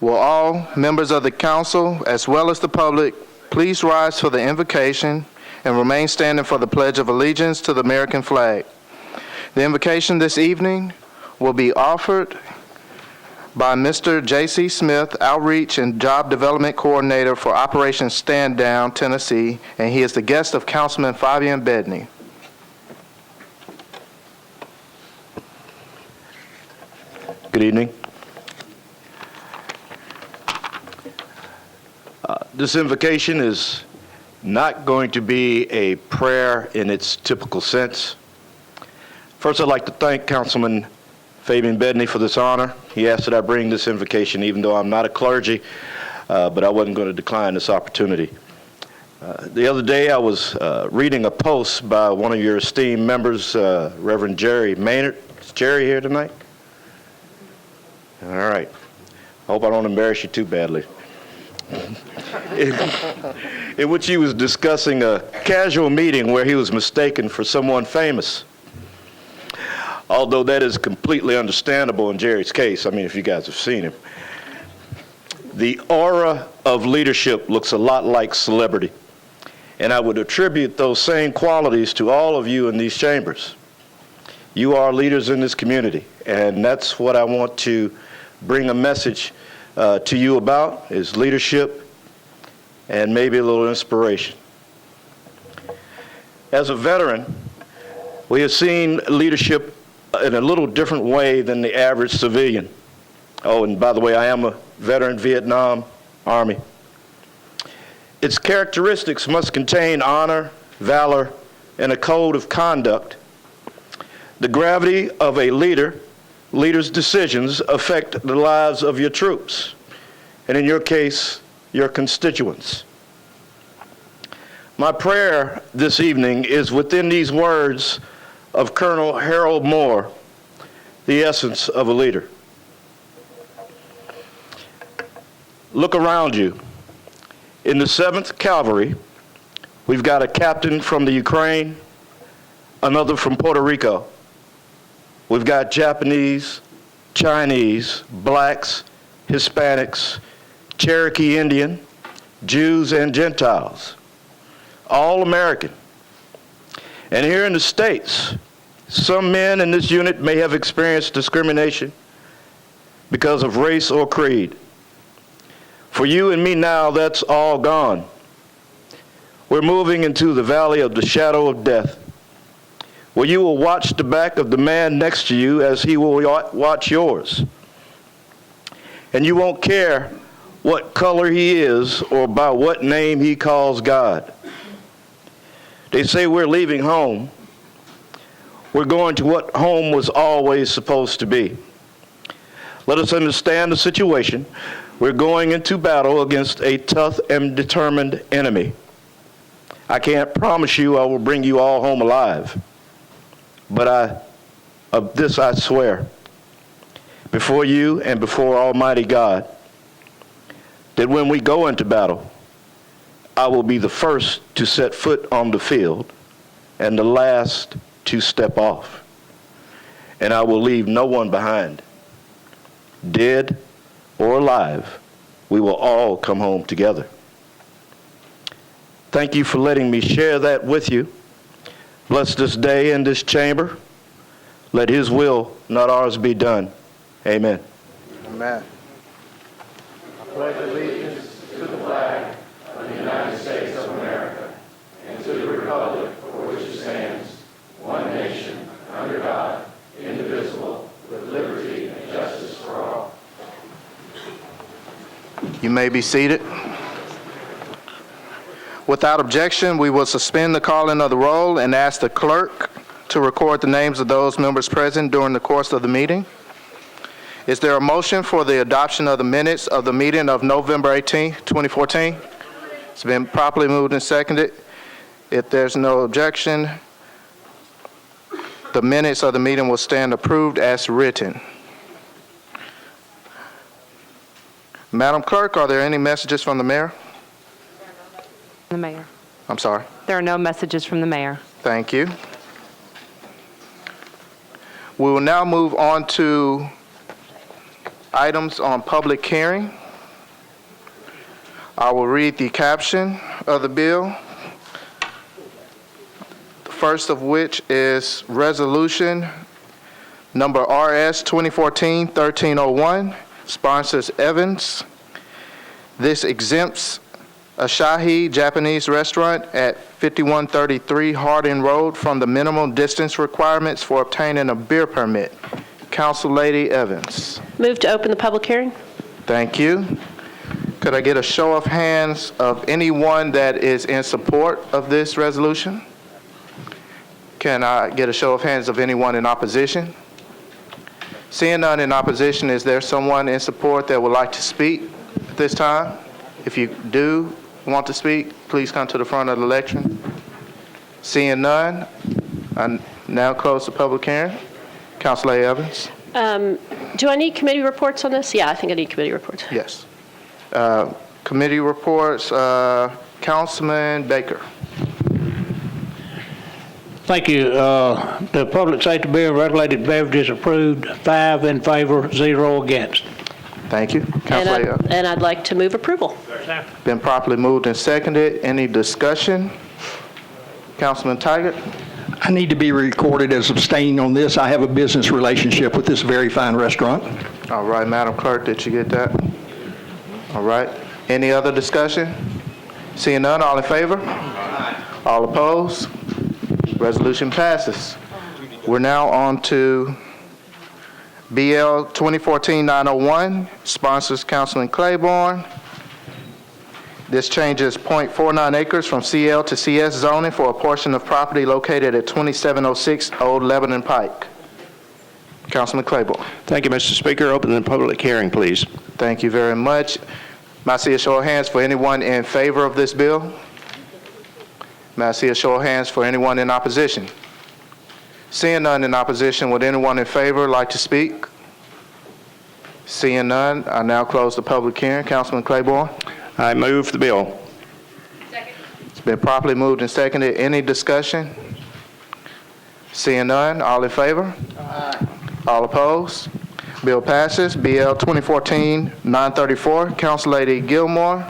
Will all members of the council, as well as the public, please rise for the invocation and remain standing for the Pledge of Allegiance to the American flag. The invocation this evening will be offered by Mr. J.C. Smith, Outreach and Job Development Coordinator for Operation Stand Down, Tennessee, and he is the guest of Councilman Fabian Bedney. Good evening. This invocation is not going to be a prayer in its typical sense. First, I'd like to thank Councilman Fabian Bedney for this honor. He asked that I bring this invocation, even though I'm not a clergy, but I wasn't going to decline this opportunity. The other day, I was reading a post by one of your esteemed members, Reverend Jerry Maynard. Is Jerry here tonight? All right. I hope I don't embarrass you too badly. In which he was discussing a casual meeting where he was mistaken for someone famous. Although that is completely understandable in Jerry's case. I mean, if you guys have seen him. The aura of leadership looks a lot like celebrity. And I would attribute those same qualities to all of you in these chambers. You are leaders in this community. And that's what I want to bring a message to you about, is leadership and maybe a little inspiration. As a veteran, we have seen leadership in a little different way than the average civilian. Oh, and by the way, I am a veteran, Vietnam Army. Its characteristics must contain honor, valor, and a code of conduct. The gravity of a leader's decisions affect the lives of your troops, and in your case, your constituents. My prayer this evening is within these words of Colonel Harold Moore, the essence of a leader. Look around you. In the 7th Cavalry, we've got a captain from the Ukraine, another from Puerto Rico. We've got Japanese, Chinese, blacks, Hispanics, Cherokee Indian, Jews, and Gentiles, all American. And here in the States, some men in this unit may have experienced discrimination because of race or creed. For you and me now, that's all gone. We're moving into the valley of the shadow of death, where you will watch the back of the man next to you as he will watch yours. And you won't care what color he is or by what name he calls God. They say we're leaving home. We're going to what home was always supposed to be. Let us understand the situation. We're going into battle against a tough and determined enemy. I can't promise you I will bring you all home alive. But of this I swear, before you and before Almighty God, that when we go into battle, I will be the first to set foot on the field and the last to step off. And I will leave no one behind. Dead or alive, we will all come home together. Thank you for letting me share that with you. Bless this day in this chamber. Let his will, not ours, be done. Amen. Amen. I pledge allegiance to the flag of the United States of America and to the republic for which it stands, one nation, under God, indivisible, with liberty and justice for all. You may be seated. Without objection, we will suspend the calling of the roll and ask the clerk to record the names of those members present during the course of the meeting. Is there a motion for the adoption of the minutes of the meeting of November 18, 2014? It's been properly moved and seconded. If there's no objection, the minutes of the meeting will stand approved as written. Madam Clerk, are there any messages from the mayor? The mayor. I'm sorry. There are no messages from the mayor. Thank you. We will now move on to items on public hearing. I will read the caption of the bill. The first of which is Resolution Number RS 2014-1301, sponsors Evans. This exempts Asahi Japanese Restaurant at 5133 Hardin Road from the minimum distance requirements for obtaining a beer permit. Council Lady Evans. Move to open the public hearing. Thank you. Could I get a show of hands of anyone that is in support of this resolution? Can I get a show of hands of anyone in opposition? Seeing none in opposition, is there someone in support that would like to speak at this time? If you do want to speak, please come to the front of the lectern. Seeing none, I now close the public hearing. Councilor Evans? Do I need committee reports on this? Yeah, I think I need committee reports. Yes. Committee reports, Councilman Baker. Thank you. The Public Safety Bill, regulated beverages approved, 5 in favor, 0 against. Thank you. Councilor, And I'd like to move approval. been properly moved and seconded. Any discussion? Councilman Taggart? I need to be recorded as abstaining on this. I have a business relationship with this very fine restaurant. All right, Madam Clerk, did you get that? All right. Any other discussion? Seeing none, all in favor? All opposed? Resolution passes. We're now on to BL 2014-901, sponsors Councilman Claiborne. This changes .49 acres from CL to CS zoning for a portion of property located at 2706 Old Lebanon Pike. Councilman Claiborne. Thank you, Mr. Speaker. Open the public hearing, please. Thank you very much. May I see a show of hands for anyone in favor of this bill? May I see a show of hands for anyone in opposition? Seeing none in opposition, would anyone in favor like to speak? Seeing none, I now close the public hearing. Councilman Claiborne? I move the bill. It's been properly moved and seconded. Any discussion? Seeing none, all in favor? All opposed? Bill passes. BL 2014-934. Council Lady Gilmore.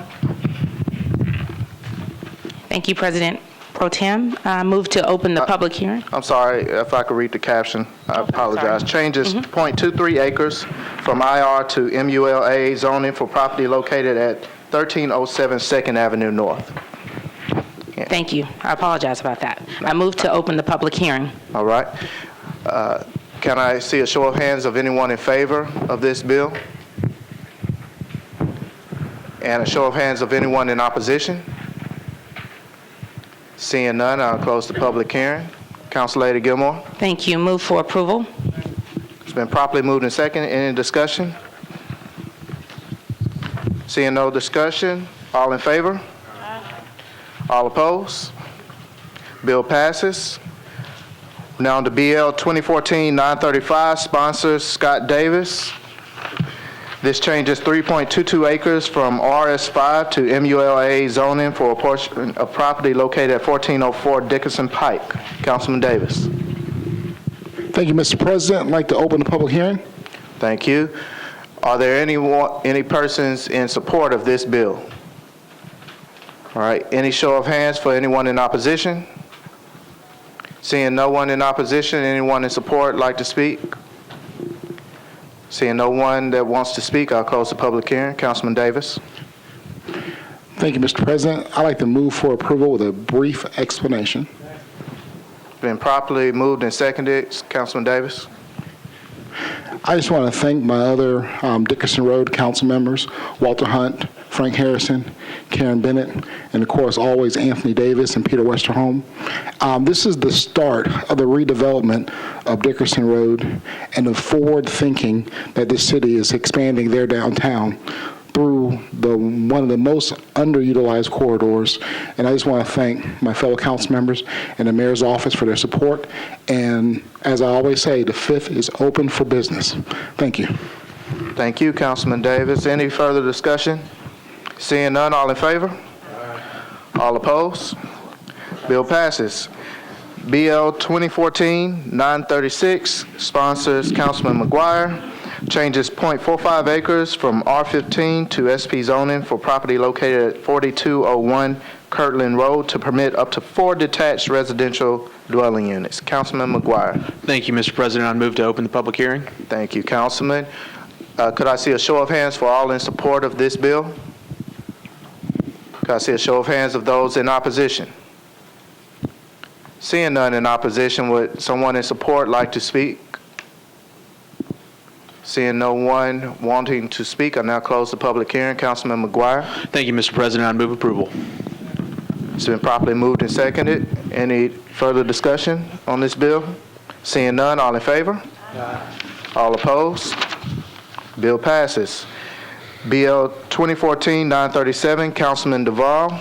Thank you, President Pro Tem. Move to open the public hearing. I'm sorry, if I could read the caption, I apologize. Changes .23 acres from IR to MULA zoning for property located at 1307 2nd Avenue North. Thank you. I apologize about that. I move to open the public hearing. All right. Can I see a show of hands of anyone in favor of this bill? And a show of hands of anyone in opposition? Seeing none, I'll close the public hearing. Council Lady Gilmore. Thank you. Move for approval. It's been properly moved and seconded. Any discussion? Seeing no discussion, all in favor? All opposed? Bill passes. Now on to BL 2014-935, sponsors Scott Davis. This changes 3.22 acres from RS5 to MULA zoning for a portion of property located at 1404 Dickinson Pike. Councilman Davis. Thank you, Mr. President. I'd like to open the public hearing. Thank you. Are there any persons in support of this bill? All right, any show of hands for anyone in opposition? Seeing no one in opposition, anyone in support like to speak? Seeing no one that wants to speak, I'll close the public hearing. Councilman Davis. Thank you, Mr. President. I'd like to move for approval with a brief explanation. Been properly moved and seconded. Councilman Davis. I just want to thank my other Dickerson Road council members, Walter Hunt, Frank Harrison, Karen Bennett, and of course always Anthony Davis and Peter Westerholm. This is the start of the redevelopment of Dickerson Road and the forward thinking that this city is expanding their downtown through one of the most underutilized corridors. And I just want to thank my fellow council members and the mayor's office for their support. And as I always say, the fifth is open for business. Thank you. Thank you, Councilman Davis. Any further discussion? Seeing none, all in favor? All opposed? Bill passes. BL 2014-936, sponsors Councilman McGuire. changes .45 acres from R15 to SP zoning for property located at 4201 Kirtland Road to permit up to 4 detached residential dwelling units. Councilman McGuire. Thank you, Mr. President. I move to open the public hearing. Thank you, Councilman. Could I see a show of hands for all in support of this bill? Could I see a show of hands of those in opposition? Seeing none in opposition, would someone in support like to speak? Seeing no one wanting to speak, I now close the public hearing. Councilman McGuire. Thank you, Mr. President. I move approval. It's been properly moved and seconded. Any further discussion on this bill? Seeing none, all in favor? All opposed? Bill passes. BL 2014-937, Councilman Duval.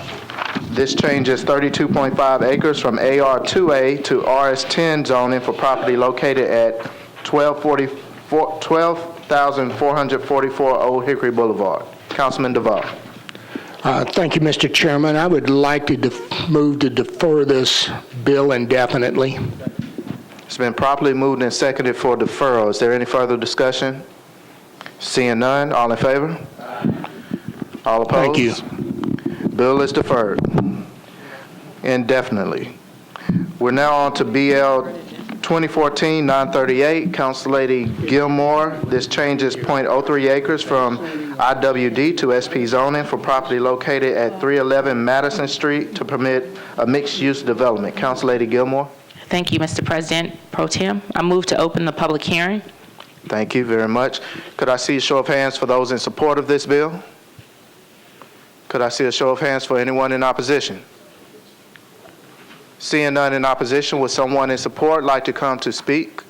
This changes 32.5 acres from AR2A to RS10 zoning for property located at 12,444 Old Hickory Boulevard. Councilman Duval. Thank you, Mr. Chairman. I would like to move to defer this bill indefinitely. It's been properly moved and seconded for deferral. Is there any further discussion? Seeing none, all in favor? All opposed? Thank you. Bill is deferred indefinitely. We're now on to BL 2014-938, Council Lady Gilmore. This changes .03 acres from IWD to SP zoning for property located at 311 Madison Street to permit a mixed-use development. Council Lady Gilmore. Thank you, Mr. President Pro Tem. I move to open the public hearing. Thank you very much. Could I see a show of hands for those in support of this bill? Could I see a show of hands for anyone in opposition? Seeing none in opposition, would someone in support like to come to speak?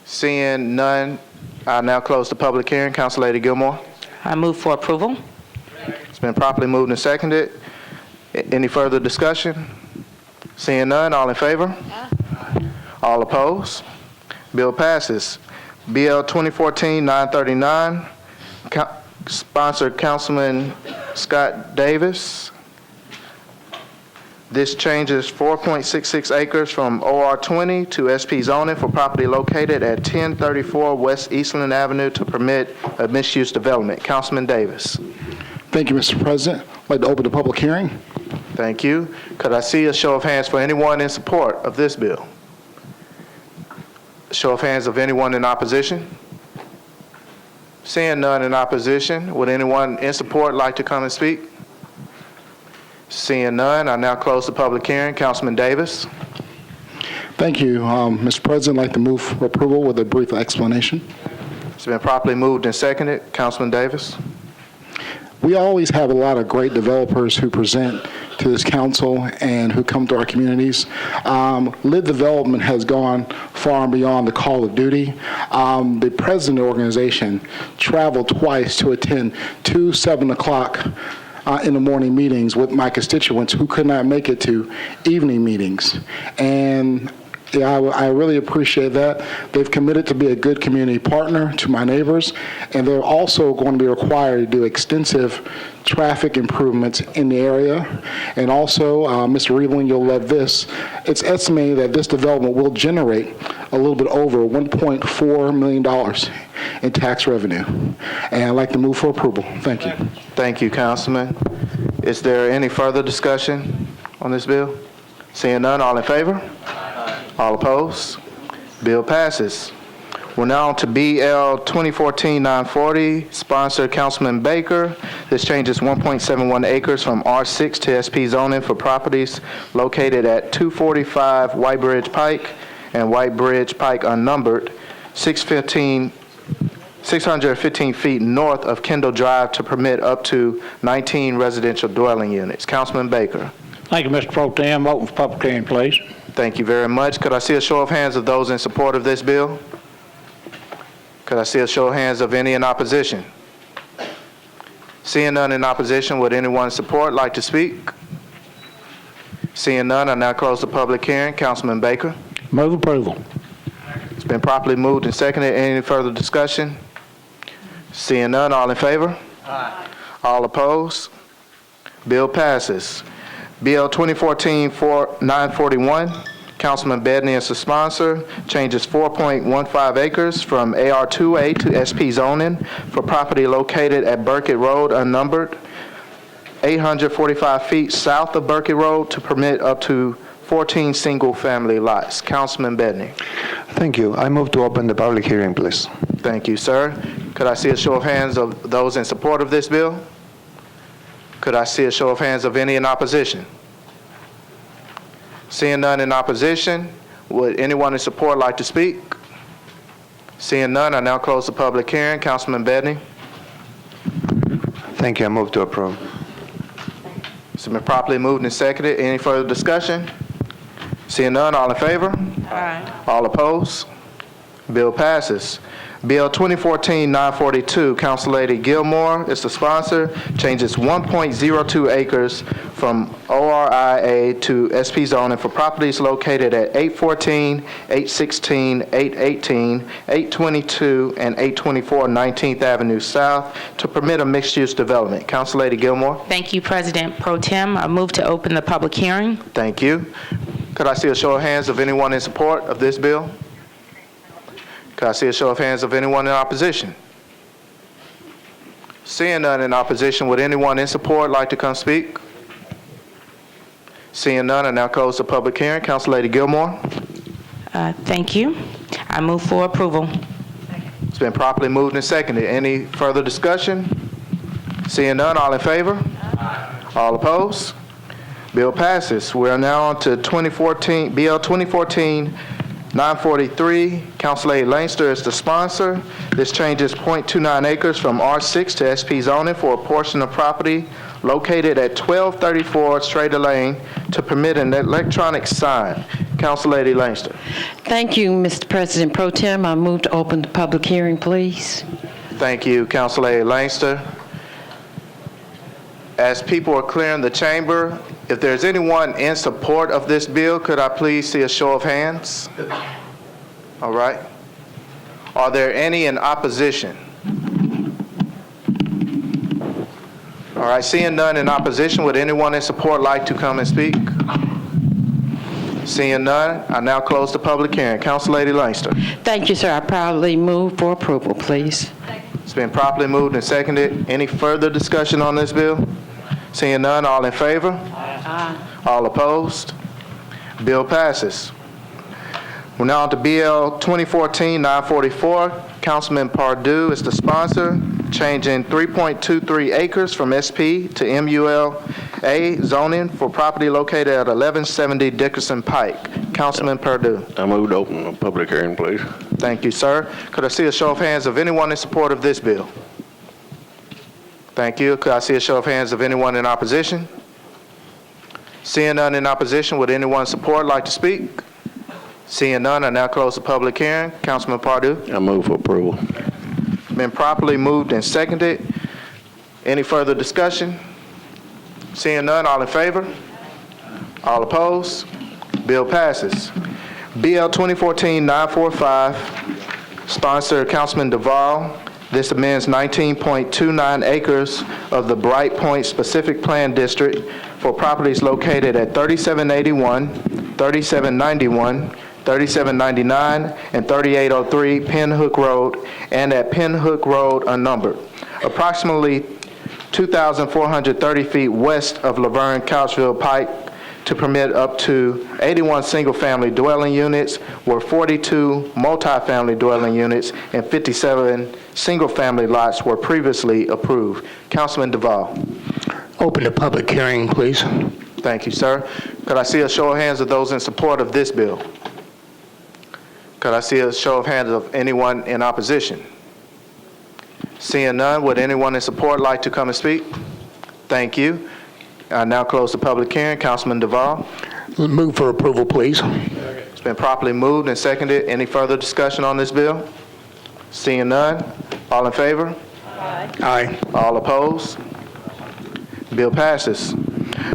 Seeing none, I now close the public hearing. Council Lady Gilmore. I move for approval. It's been properly moved and seconded. Any further discussion? Seeing none, all in favor? All opposed? Bill passes. BL 2014-939, sponsored Councilman Scott Davis. This changes 4.66 acres from OR20 to SP zoning for property located at 1034 West Eastland Avenue to permit a mixed-use development. Councilman Davis. Thank you, Mr. President. I'd like to open the public hearing. Thank you. Could I see a show of hands for anyone in support of this bill? Show of hands of anyone in opposition? Seeing none in opposition, would anyone in support like to come and speak? Seeing none, I now close the public hearing. Councilman Davis. Thank you, Mr. President. I'd like to move for approval with a brief explanation. It's been properly moved and seconded. Councilman Davis. We always have a lot of great developers who present to this council and who come to our communities. Lit development has gone far and beyond the call of duty. The president of the organization traveled twice to attend 2 7 o'clock in the morning meetings with my constituents who could not make it to evening meetings. And yeah, I really appreciate that. They've committed to be a good community partner to my neighbors, and they're also going to be required to do extensive traffic improvements in the area. And also, Mr. Reveling, you'll love this. It's estimated that this development will generate a little bit over $1.4 million in tax revenue. And I'd like to move for approval. Thank you. Thank you, Councilman. Is there any further discussion on this bill? Seeing none, all in favor? All opposed? Bill passes. We're now on to BL 2014-940, sponsored Councilman Baker. This changes 1.71 acres from R6 to SP zoning for properties located at 245 White Bridge Pike and White Bridge Pike unnumbered, 615 feet north of Kendall Drive to permit up to 19 residential dwelling units. Councilman Baker. Thank you, Mr. Pro Tem. Open for public hearing, please. Thank you very much. Could I see a show of hands of those in support of this bill? Could I see a show of hands of any in opposition? Seeing none in opposition, would anyone in support like to speak? Seeing none, I now close the public hearing. Councilman Baker. Move approval. It's been properly moved and seconded. Any further discussion? Seeing none, all in favor? Aye. All opposed? Bill passes. BL 2014-941, Councilman Bedney is the sponsor. Changes 4.15 acres from AR2A to SP zoning for property located at Burkett Road unnumbered, 845 feet south of Burkett Road to permit up to 14 single-family lots. Councilman Bedney. Thank you. I move to open the public hearing, please. Thank you, sir. Could I see a show of hands of those in support of this bill? Could I see a show of hands of any in opposition? Seeing none in opposition, would anyone in support like to speak? Seeing none, I now close the public hearing. Councilman Bedney. Thank you. I move to approve. It's been properly moved and seconded. Any further discussion? Seeing none, all in favor? Aye. All opposed? Bill passes. Bill 2014-942, Council Lady Gilmore is the sponsor. Changes 1.02 acres from ORIA to SP zoning for properties located at 814, 816, 818, 822, and 824 19th Avenue South to permit a mixed-use development. Council Lady Gilmore. Thank you, President Pro Tem. I move to open the public hearing. Thank you. Could I see a show of hands of anyone in support of this bill? Could I see a show of hands of anyone in opposition? Seeing none in opposition, would anyone in support like to come speak? Seeing none, I now close the public hearing. Council Lady Gilmore. Thank you. I move for approval. It's been properly moved and seconded. Any further discussion? Seeing none, all in favor? All opposed? Bill passes. We are now on to Bill 2014-943. Council Lady Leinster is the sponsor. This changes 0.29 acres from R6 to SP zoning for a portion of property located at 1234 Schrader Lane to permit an electronic sign. Council Lady Leinster. Thank you, Mr. President Pro Tem. I move to open the public hearing, please. Thank you, Council Lady Leinster. As people are clearing the chamber, if there's anyone in support of this bill, could I please see a show of hands? All right. Are there any in opposition? All right, seeing none in opposition, would anyone in support like to come and speak? Seeing none, I now close the public hearing. Council Lady Leinster. Thank you, sir. I proudly move for approval, please. It's been properly moved and seconded. Any further discussion on this bill? Seeing none, all in favor? Aye. All opposed? Bill passes. We're now on to BL 2014-944. Councilman Pardue is the sponsor, changing 3.23 acres from SP to MULA zoning for property located at 1170 Dickerson Pike. Councilman Pardue. I move to open the public hearing, please. Thank you, sir. Could I see a show of hands of anyone in support of this bill? Thank you. Could I see a show of hands of anyone in opposition? Seeing none in opposition, would anyone in support like to speak? Seeing none, I now close the public hearing. Councilman Pardue. I move for approval. Been properly moved and seconded. Any further discussion? Seeing none, all in favor? All opposed? Bill passes. BL 2014-945, sponsor Councilman Duval. This amends 19.29 acres of the Bright Point Specific Plan District for properties located at 3781, 3791, 3799, and 3803 Pinhook Road, and at Pinhook Road unnumbered, approximately 2,430 feet west of Laverne Couchville Pike, to permit up to 81 single-family dwelling units, where 42 multifamily dwelling units and 57 single-family lots were previously approved. Councilman Duval. Open the public hearing, please. Thank you, sir. Could I see a show of hands of those in support of this bill? Could I see a show of hands of anyone in opposition? Seeing none, would anyone in support like to come and speak? Thank you. I now close the public hearing. Councilman Duval. Move for approval, please. It's been properly moved and seconded. Any further discussion on this bill? Seeing none, all in favor? Aye. Aye. All opposed? Bill passes.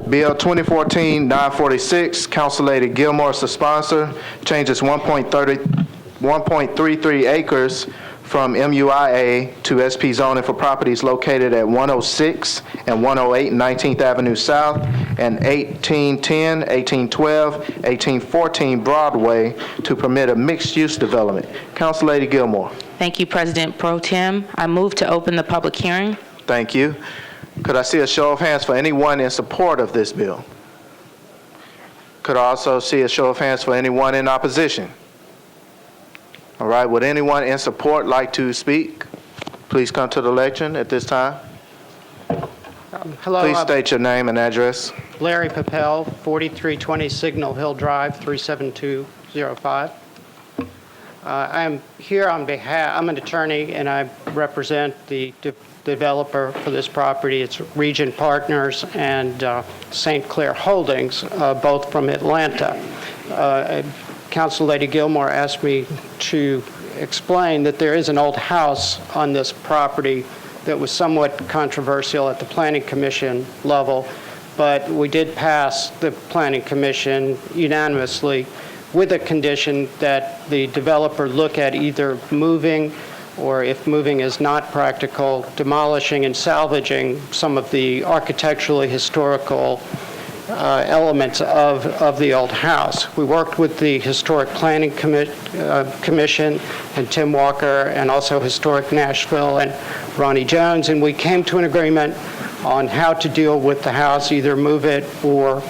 Bill 2014-946, Council Lady Gilmore is the sponsor, changes 1.33 acres from MUIA to SP zoning for properties located at 106 and 108 19th Avenue South and 1810, 1812, 1814 Broadway to permit a mixed-use development. Council Lady Gilmore. Thank you, President Pro Tem. I move to open the public hearing. Thank you. Could I see a show of hands for anyone in support of this bill? Could I also see a show of hands for anyone in opposition? All right, would anyone in support like to speak? Please come to the lectern at this time. Hello, Please state your name and address. Larry Papel, 4320 Signal Hill Drive, 37205. I'm here on behalf, I'm an attorney and I represent the developer for this property. It's Regent Partners and St. Clair Holdings, both from Atlanta. Council Lady Gilmore asked me to explain that there is an old house on this property that was somewhat controversial at the Planning Commission level, but we did pass the Planning Commission unanimously with a condition that the developer look at either moving or, if moving is not practical, demolishing and salvaging some of the architecturally historical elements of the old house. We worked with the Historic Planning Commission and Tim Walker and also Historic Nashville and Ronnie Jones, and we came to an agreement on how to deal with the house, either move it or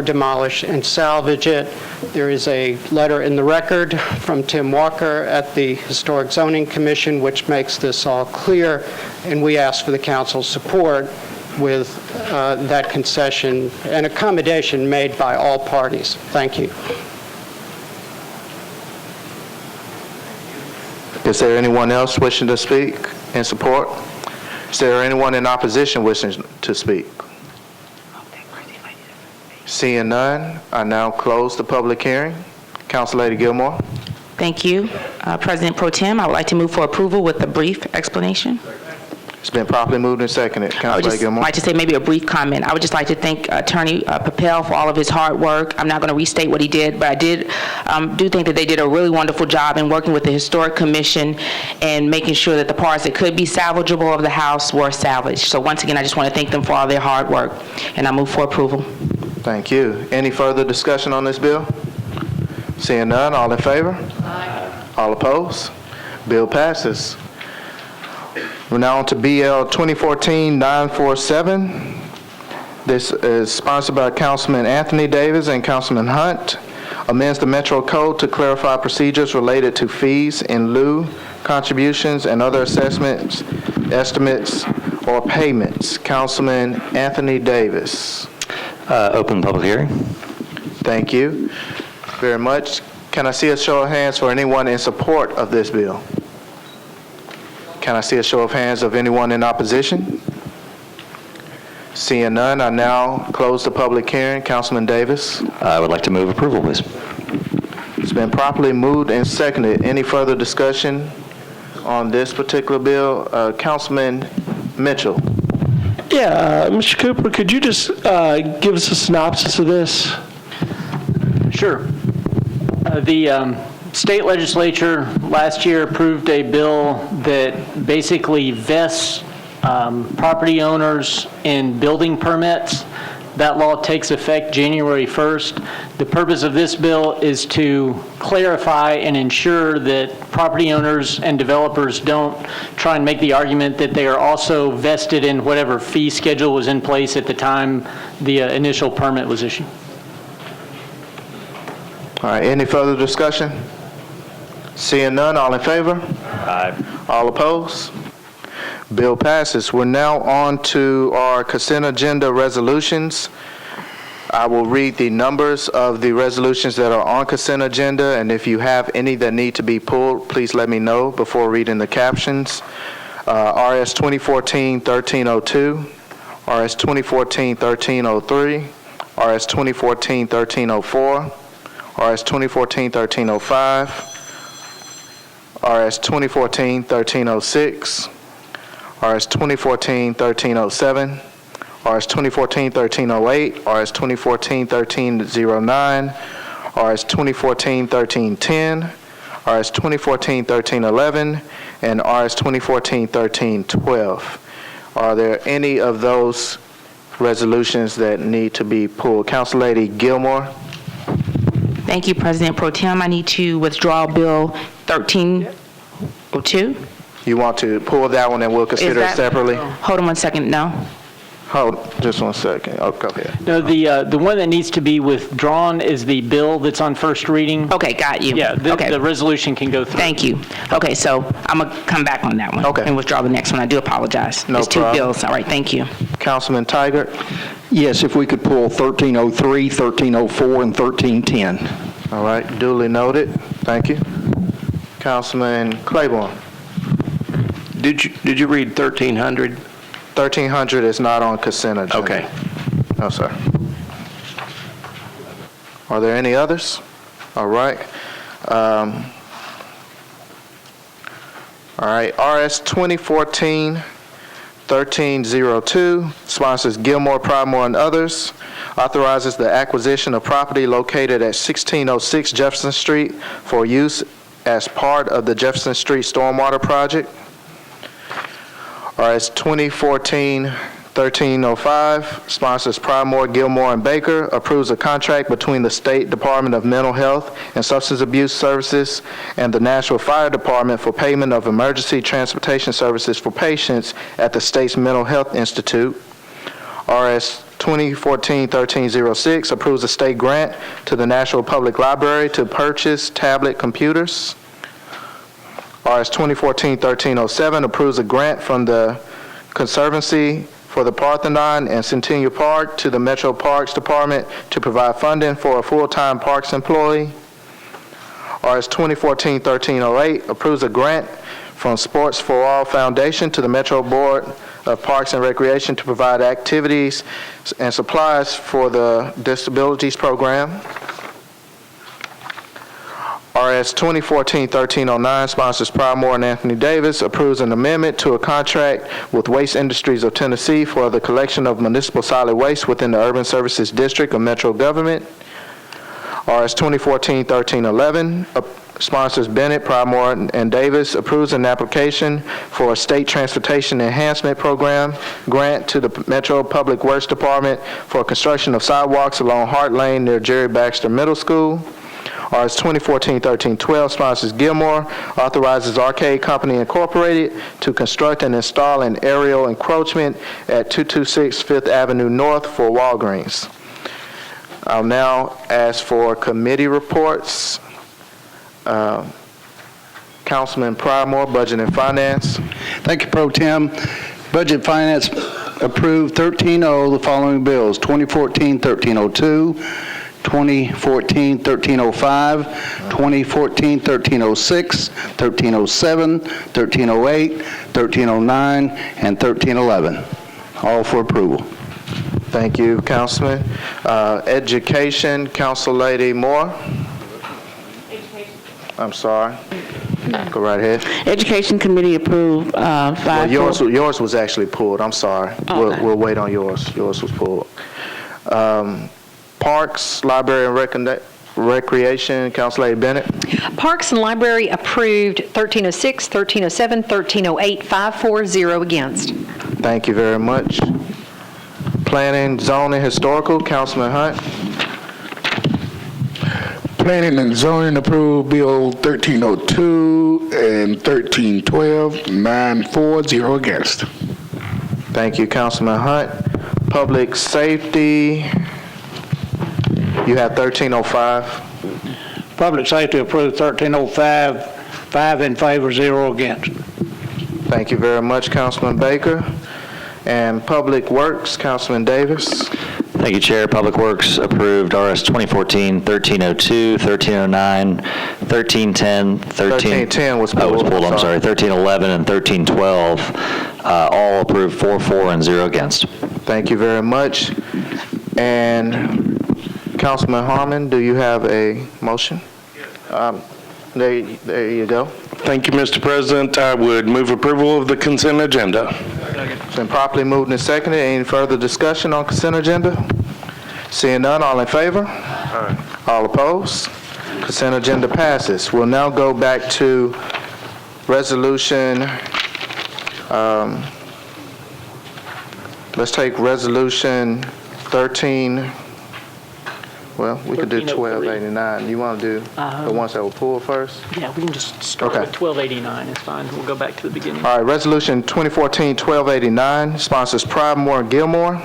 demolish and salvage it. There is a letter in the record from Tim Walker at the Historic Zoning Commission which makes this all clear, and we ask for the council's support with that concession and accommodation made by all parties. Thank you. Is there anyone else wishing to speak in support? Is there anyone in opposition wishing to speak? Seeing none, I now close the public hearing. Council Lady Gilmore. Thank you. President Pro Tem, I would like to move for approval with a brief explanation. It's been properly moved and seconded. I would Council Lady just Gilmore. like to say maybe a brief comment. I would just like to thank Attorney Papel for all of his hard work. I'm not going to restate what he did, but I do think that they did a really wonderful job in working with the Historic Commission and making sure that the parts that could be salvageable of the house were salvaged. So once again, I just want to thank them for all their hard work, and I move for approval. Thank you. Any further discussion on this bill? Seeing none, all in favor? Aye. All opposed? Bill passes. We're now on to BL 2014-947. This is sponsored by Councilman Anthony Davis and Councilman Hunt. Amends the Metro Code to clarify procedures related to fees in lieu, contributions, and other assessments, estimates, or payments. Councilman Anthony Davis. Open public hearing. Thank you very much. Can I see a show of hands for anyone in support of this bill? Can I see a show of hands of anyone in opposition? Seeing none, I now close the public hearing. Councilman Davis. I would like to move approval, please. It's been properly moved and seconded. Any further discussion on this particular bill? Councilman Mitchell. Yeah, Mr. Cooper, could you just give us a synopsis of this? Sure. The state legislature last year approved a bill that basically vests property owners in building permits. That law takes effect January 1st. The purpose of this bill is to clarify and ensure that property owners and developers don't try and make the argument that they are also vested in whatever fee schedule was in place at the time the initial permit was issued. All right, any further discussion? Seeing none, all in favor? Aye. All opposed? Bill passes. We're now on to our consent agenda resolutions. I will read the numbers of the resolutions that are on consent agenda, and if you have any that need to be pulled, please let me know before reading the captions. RS 2014-1302, RS 2014-1303, RS 2014-1304, RS 2014-1305, RS 2014-1306, RS 2014-1307, RS 2014-1308, RS 2014-1309, RS 2014-1310, RS 2014-1311, and RS 2014-1312. Are there any of those resolutions that need to be pulled? Council Lady Gilmore? Thank you, President Pro Tem. I need to withdraw Bill 1302. You want to pull that one and we'll consider it separately? Hold on one second, no. Hold, just 1 second. Oh, go ahead. No, the one that needs to be withdrawn is the bill that's on first reading. Okay, got you. Yeah, Okay. the resolution can go through. Thank you. Okay, so I'm going to come back on that one. Okay. And withdraw the next one. I do apologize. No It's two problem. bills. All right, thank you. Councilman Tiger? Yes, if we could pull 1303, 1304, and 1310. All right, duly noted. Thank you. Councilman Claiborne? Did you read 1300? 1300 is not on consent agenda. Okay. No, sir. Are there any others? All right. All right, RS 2014-1302, sponsors Gilmore, Pridemore, and others, authorizes the acquisition of property located at 1606 Jefferson Street for use as part of the Jefferson Street Stormwater Project. RS 2014-1305, sponsors Pridemore, Gilmore, and Baker, approves a contract between the State Department of Mental Health and Substance Abuse Services and the Nashville Fire Department for payment of emergency transportation services for patients at the state's Mental Health Institute. RS 2014-1306, approves a state grant to the Nashville Public Library to purchase tablet computers. RS 2014-1307 approves a grant from the Conservancy for the Parthenon and Centennial Park to the Metro Parks Department to provide funding for a full-time parks employee. RS 2014-1308 approves a grant from Sports for All Foundation to the Metro Board of Parks and Recreation to provide activities and supplies for the Disabilities Program. RS 2014-1309 sponsors Pridemore and Anthony Davis, approves an amendment to a contract with Waste Industries of Tennessee for the collection of municipal solid waste within the Urban Services District of Metro Government. RS 2014-1311 sponsors Bennett, Pridemore, and Davis, approves an application for a State Transportation Enhancement Program grant to the Metro Public Works Department for construction of sidewalks along Hart Lane near Jerry Baxter Middle School. RS 2014-1312 sponsors Gilmore, authorizes Arcade Company Incorporated to construct and install an aerial encroachment at 226 Fifth Avenue North for Walgreens. I'll now ask for committee reports. Councilman Pridemore, Budget and Finance. Thank you, Pro Tem. Budget Finance approved 13-0 the following bills: 2014-1302, 2014-1305, 2014-1306, 1307, 1308, 1309, and 1311. All for approval. Thank you, Councilman. Education, Council Lady Moore. I'm sorry. Go right ahead. Education Committee approved Well, yours was actually pulled. I'm sorry. Okay. We'll wait on yours. Yours was pulled. Parks, Library, and Recreation, Council Lady Bennett. Parks and Library approved 1306, 1307, 1308, 540 against. Thank you very much. Planning, Zoning, Historical, Councilman Hunt. Planning and Zoning approved Bill 1302 and 1312, 940 against. Thank you, Councilman Hunt. Public Safety, you have 1305. Public Safety approved 1305, 5 in favor, 0 against. Thank you very much, Councilman Baker. And Public Works, Councilman Davis. Thank you, Chair. Public Works approved RS 2014-1302, 1309, 1310, 1310 was pulled. Oh, it was pulled, I'm sorry. 1311 and 1312, all approved 4-4 and 0 against. Thank you very much. And Councilman Harmon, do you have a motion? There you go. Thank you, Mr. President. I would move approval of the consent agenda. It's been properly moved and seconded. Any further discussion on consent agenda? Seeing none, all in favor? All opposed? Consent agenda passes. We'll now go back to resolution, let's take resolution 13, well, we could do 1289. You want to do the ones that were pulled first? Yeah, we can just start Okay. with 1289, it's fine. We'll go back to the beginning. All right, resolution 2014-1289, sponsors Pridemore and Gilmore,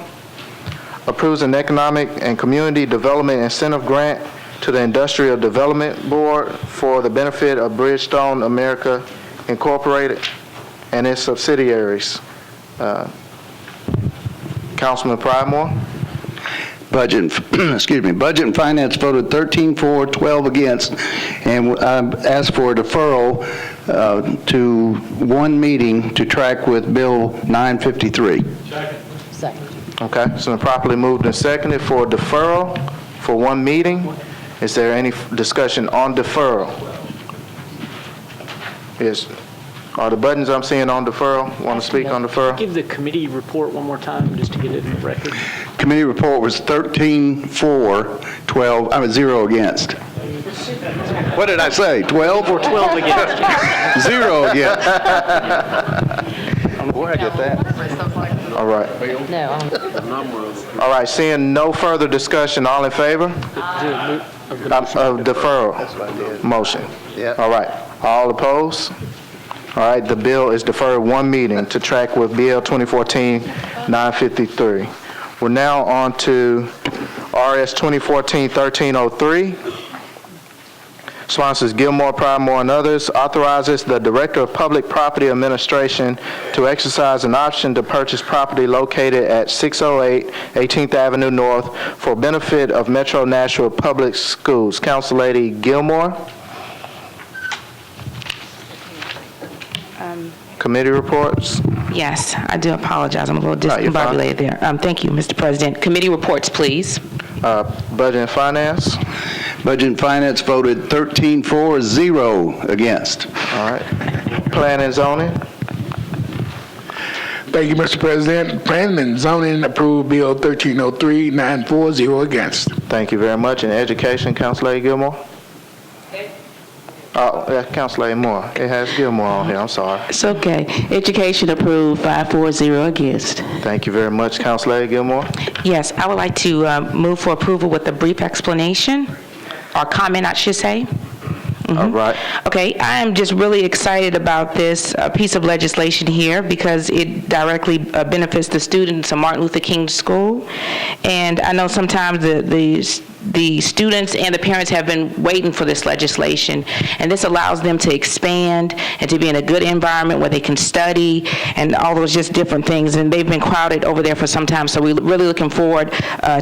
approves an economic and community development incentive grant to the Industrial Development Board for the benefit of Bridgestone America Incorporated and its subsidiaries. Councilman Pridemore. Budget, excuse me, Budget and Finance voted 13 for, 12 against, and asked for a deferral to one meeting to track with Bill 953. Second. Okay, it's been properly moved and seconded for deferral for one meeting. Is there any discussion on deferral? Are the buttons I'm seeing on deferral? Want to speak on deferral? Give the committee report one more time, just to get it in the record. Committee report was 13 for, 0 against. What did I say, 12? Or 12 against. 0 against. Where I get that? All right. No. All right, seeing no further discussion, all in favor? Of deferral motion. All right, all opposed? All right, the bill is deferred one meeting to track with BL 2014-953. We're now on to RS 2014-1303. Sponsors Gilmore, Pridemore, and others. Authorizes the Director of Public Property Administration to exercise an option to purchase property located at 608 18th Avenue North for benefit of Metro Nashville Public Schools. Council Lady Gilmore. Committee reports. Yes, I do apologize. I'm a little discombobulated there. Thank you, Mr. President. Committee reports, please. Budget and Finance. Budget and Finance voted 13 for, 0 against. All right. Planning and Zoning. Thank you, Mr. President. Planning and Zoning approved Bill 1303, 9 for, 0 against. Thank you very much. In Education, Council Lady Gilmore. Oh, yeah, Council Lady Moore. It has Gilmore on here. I'm sorry. It's okay. Education approved, 5-4-0 against. Thank you very much, Council Lady Gilmore. Yes, I would like to move for approval with a brief explanation, or comment, I should say. All right. Okay, I am just really excited about this piece of legislation here because it directly benefits the students of Martin Luther King School. And I know sometimes the students and the parents have been waiting for this legislation, and this allows them to expand and to be in a good environment where they can study and all those just different things, and they've been crowded over there for some time, so we're really looking forward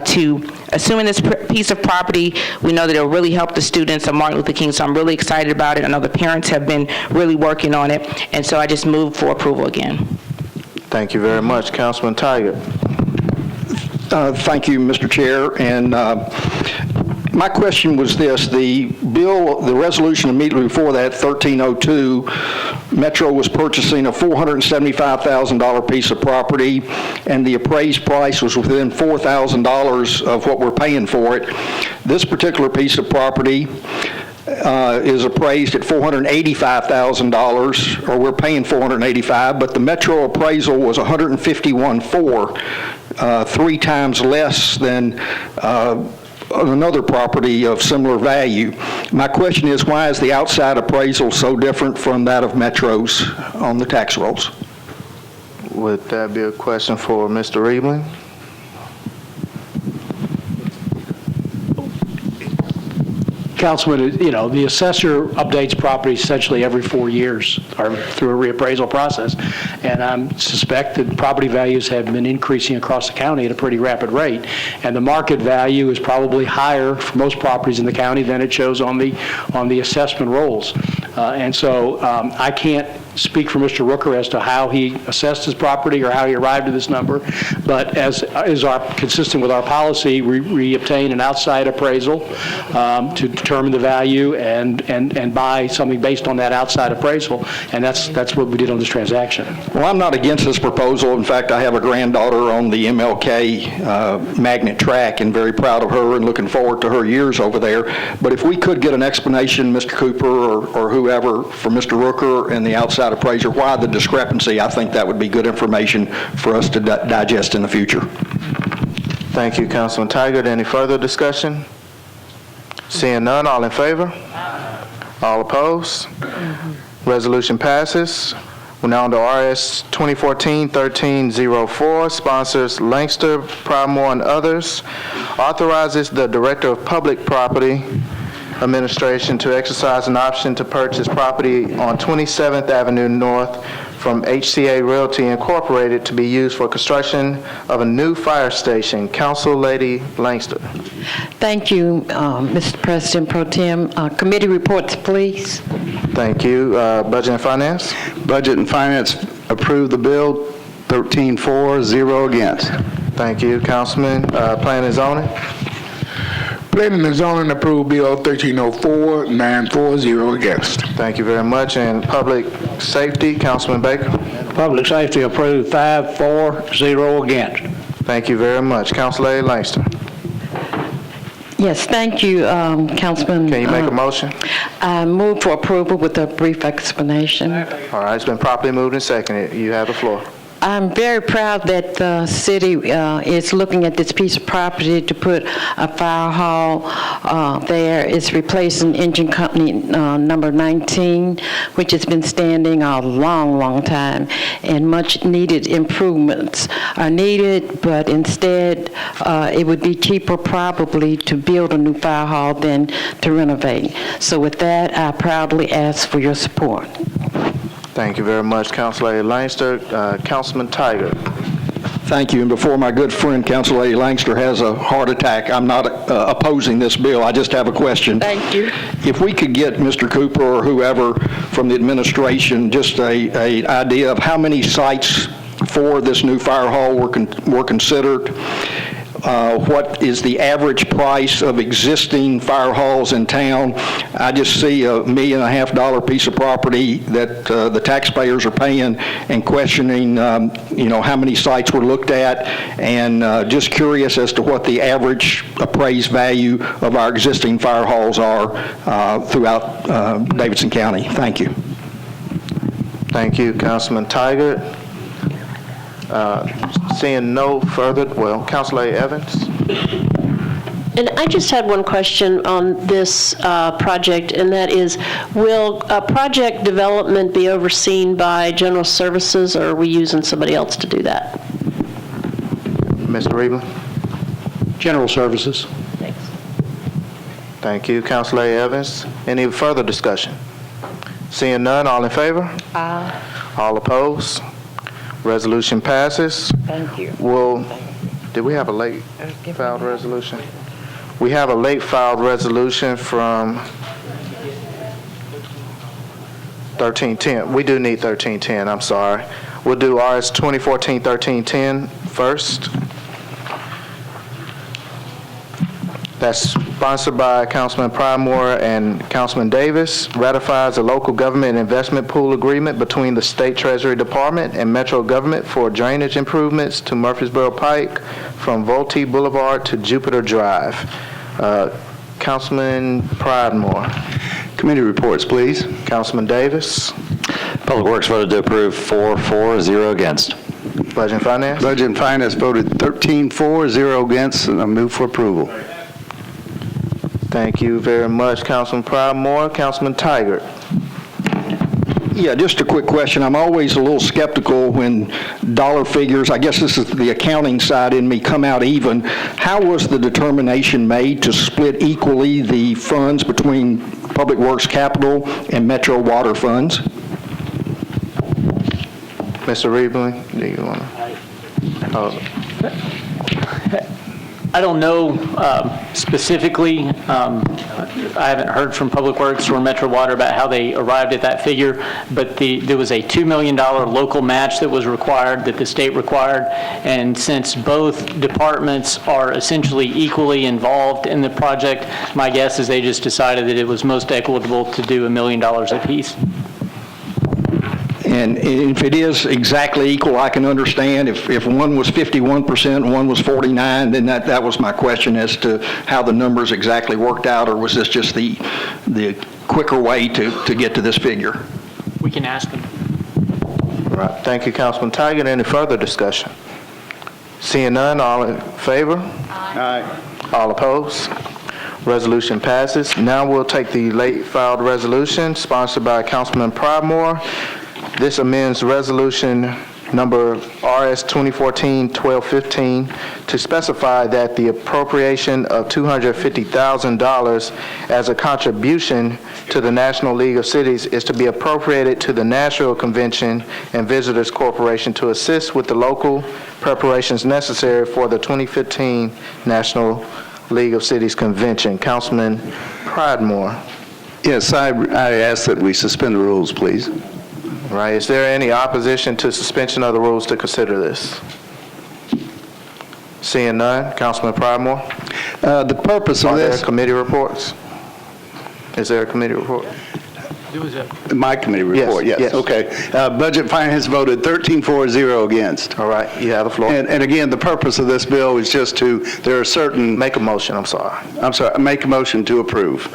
to assuming this piece of property. We know that it'll really help the students of Martin Luther King, so I'm really excited about it. I know the parents have been really working on it, and so I just moved for approval again. Thank you very much. Councilman Tiger. Thank you, Mr. Chair. And my question was this. The resolution immediately before that, 1302, Metro was purchasing a $475,000 piece of property, and the appraised price was within $4,000 of what we're paying for it. This particular piece of property is appraised at $485,000, or we're paying $485,000, but the Metro appraisal was $151,400, 3 times less than another property of similar value. My question is, why is the outside appraisal so different from that of Metro's on the tax rolls? Would that be a question for Mr. Riebling? Councilman, the assessor updates property essentially every 4 years or through a reappraisal process. And I suspect that property values have been increasing across the county at a pretty rapid rate. And the market value is probably higher for most properties in the county than it shows on the assessment rolls. And so I can't speak for Mr. Rooker as to how he assessed his property or how he arrived at this number, but as is consistent with our policy, we obtain an outside appraisal to determine the value and buy something based on that outside appraisal, and that's what we did on this transaction. Well, I'm not against this proposal. In fact, I have a granddaughter on the MLK magnet track and very proud of her and looking forward to her years over there. But if we could get an explanation, Mr. Cooper or whoever, from Mr. Rooker and the outside appraiser, why the discrepancy, I think that would be good information for us to digest in the future. Thank you, Councilman Tygart. Any further discussion? Seeing none, all in favor? All opposed? Resolution passes. We're now on to RS 2014-1304, sponsors Langster, Pridemore, and others. Authorizes the Director of Public Property Administration to exercise an option to purchase property on 27th Avenue North from HCA Realty Incorporated to be used for construction of a new fire station. Council Lady Langster. Thank you, Mr. President Pro Tem. Committee reports, please. Thank you. Budget and Finance. Budget and Finance approved the bill, 13-4, 0 against. Thank you, Councilman. Planning and Zoning. Planning and Zoning approved Bill 1304, 940 against. Thank you very much. And Public Safety, Councilman Baker. Public Safety approved 5-4, 0 against. Thank you very much. Council Lady Langster. Yes, thank you, Councilman. Can you make a motion? I move for approval with a brief explanation. All right, it's been properly moved and seconded. You have the floor. I'm very proud that the city is looking at this piece of property to put a fire hall there. It's replacing engine company number 19, which has been standing a long, long time, and much needed improvements are needed, but instead it would be cheaper probably to build a new fire hall than to renovate. So with that, I proudly ask for your support. Thank you very much, Council Lady Langster. Councilman Tygart. Thank you. And before my good friend, Council Lady Langster, has a heart attack, I'm not opposing this bill. I just have a question. Thank you. If we could get Mr. Cooper or whoever from the administration just a idea of how many sites for this new fire hall were considered, what is the average price of existing fire halls in town? I just see $1.5 million piece of property that the taxpayers are paying and questioning, how many sites were looked at, and just curious as to what the average appraised value of our existing fire halls are throughout Davidson County. Thank you. Thank you, Councilman Tygart. Seeing no further, Council Lady Evans. And I just had one question on this project, and that is, will project development be overseen by General Services, or are we using somebody else to do that? Mr. Reebling. General Services. Thanks. Thank you, Council Lady Evans. Any further discussion? Seeing none, all in favor? Aye. All opposed? Resolution passes. Thank you. Did we have a late filed resolution? We have a late filed resolution from 1310. We do need 1310, I'm sorry. We'll do RS 2014-1310 first. That's sponsored by Councilman Pridemore and Councilman Davis. Ratifies a local government investment pool agreement between the State Treasury Department and Metro Government for drainage improvements to Murfreesboro Pike from Volte Boulevard to Jupiter Drive. Councilman Pridemore. Committee reports, please. Councilman Davis. Public Works voted to approve 4-4, 0 against. Budget and Finance. Budget and Finance voted 13-4, 0 against, and I move for approval. Thank you very much, Councilman Pridemore. Councilman Tygart. Yeah, just a quick question. I'm always a little skeptical when dollar figures, I guess this is the accounting side in me, come out even. How was the determination made to split equally the funds between Public Works Capital and Metro Water funds? Mr. Reebling, do you want to? I don't know specifically. I haven't heard from Public Works or Metro Water about how they arrived at that figure, but there was a $2 million local match that was required, that the state required, and since both departments are essentially equally involved in the project, my guess is they just decided that it was most equitable to do $1 million apiece. And if it is exactly equal, I can understand. If one was 51% and one was 49, then that was my question as to how the numbers exactly worked out, or was this just the quicker way to get to this figure? We can ask them. All right. Thank you, Councilman Taggart. Any further discussion? Seeing none, all in favor? Aye. All opposed? Resolution passes. Now we'll take the late filed resolution sponsored by Councilman Pridemore. This amends resolution number RS 2014-1215 to specify that the appropriation of $250,000 as a contribution to the National League of Cities is to be appropriated to the Nashville Convention and Visitors Corporation to assist with the local preparations necessary for the 2015 National League of Cities Convention. Councilman Pridemore. Yes, I ask that we suspend the rules, please. Right. Is there any opposition to suspension of the rules to consider this? Seeing none, Councilman Pridemore. The purpose of Are this... there committee reports? Is there a committee report? My committee report, yes. Okay. Budget Finance voted 13-4-0 against. All right, you have the floor. And again, the purpose of this bill is just there are certain... Make a motion, I'm sorry. Make a motion to approve.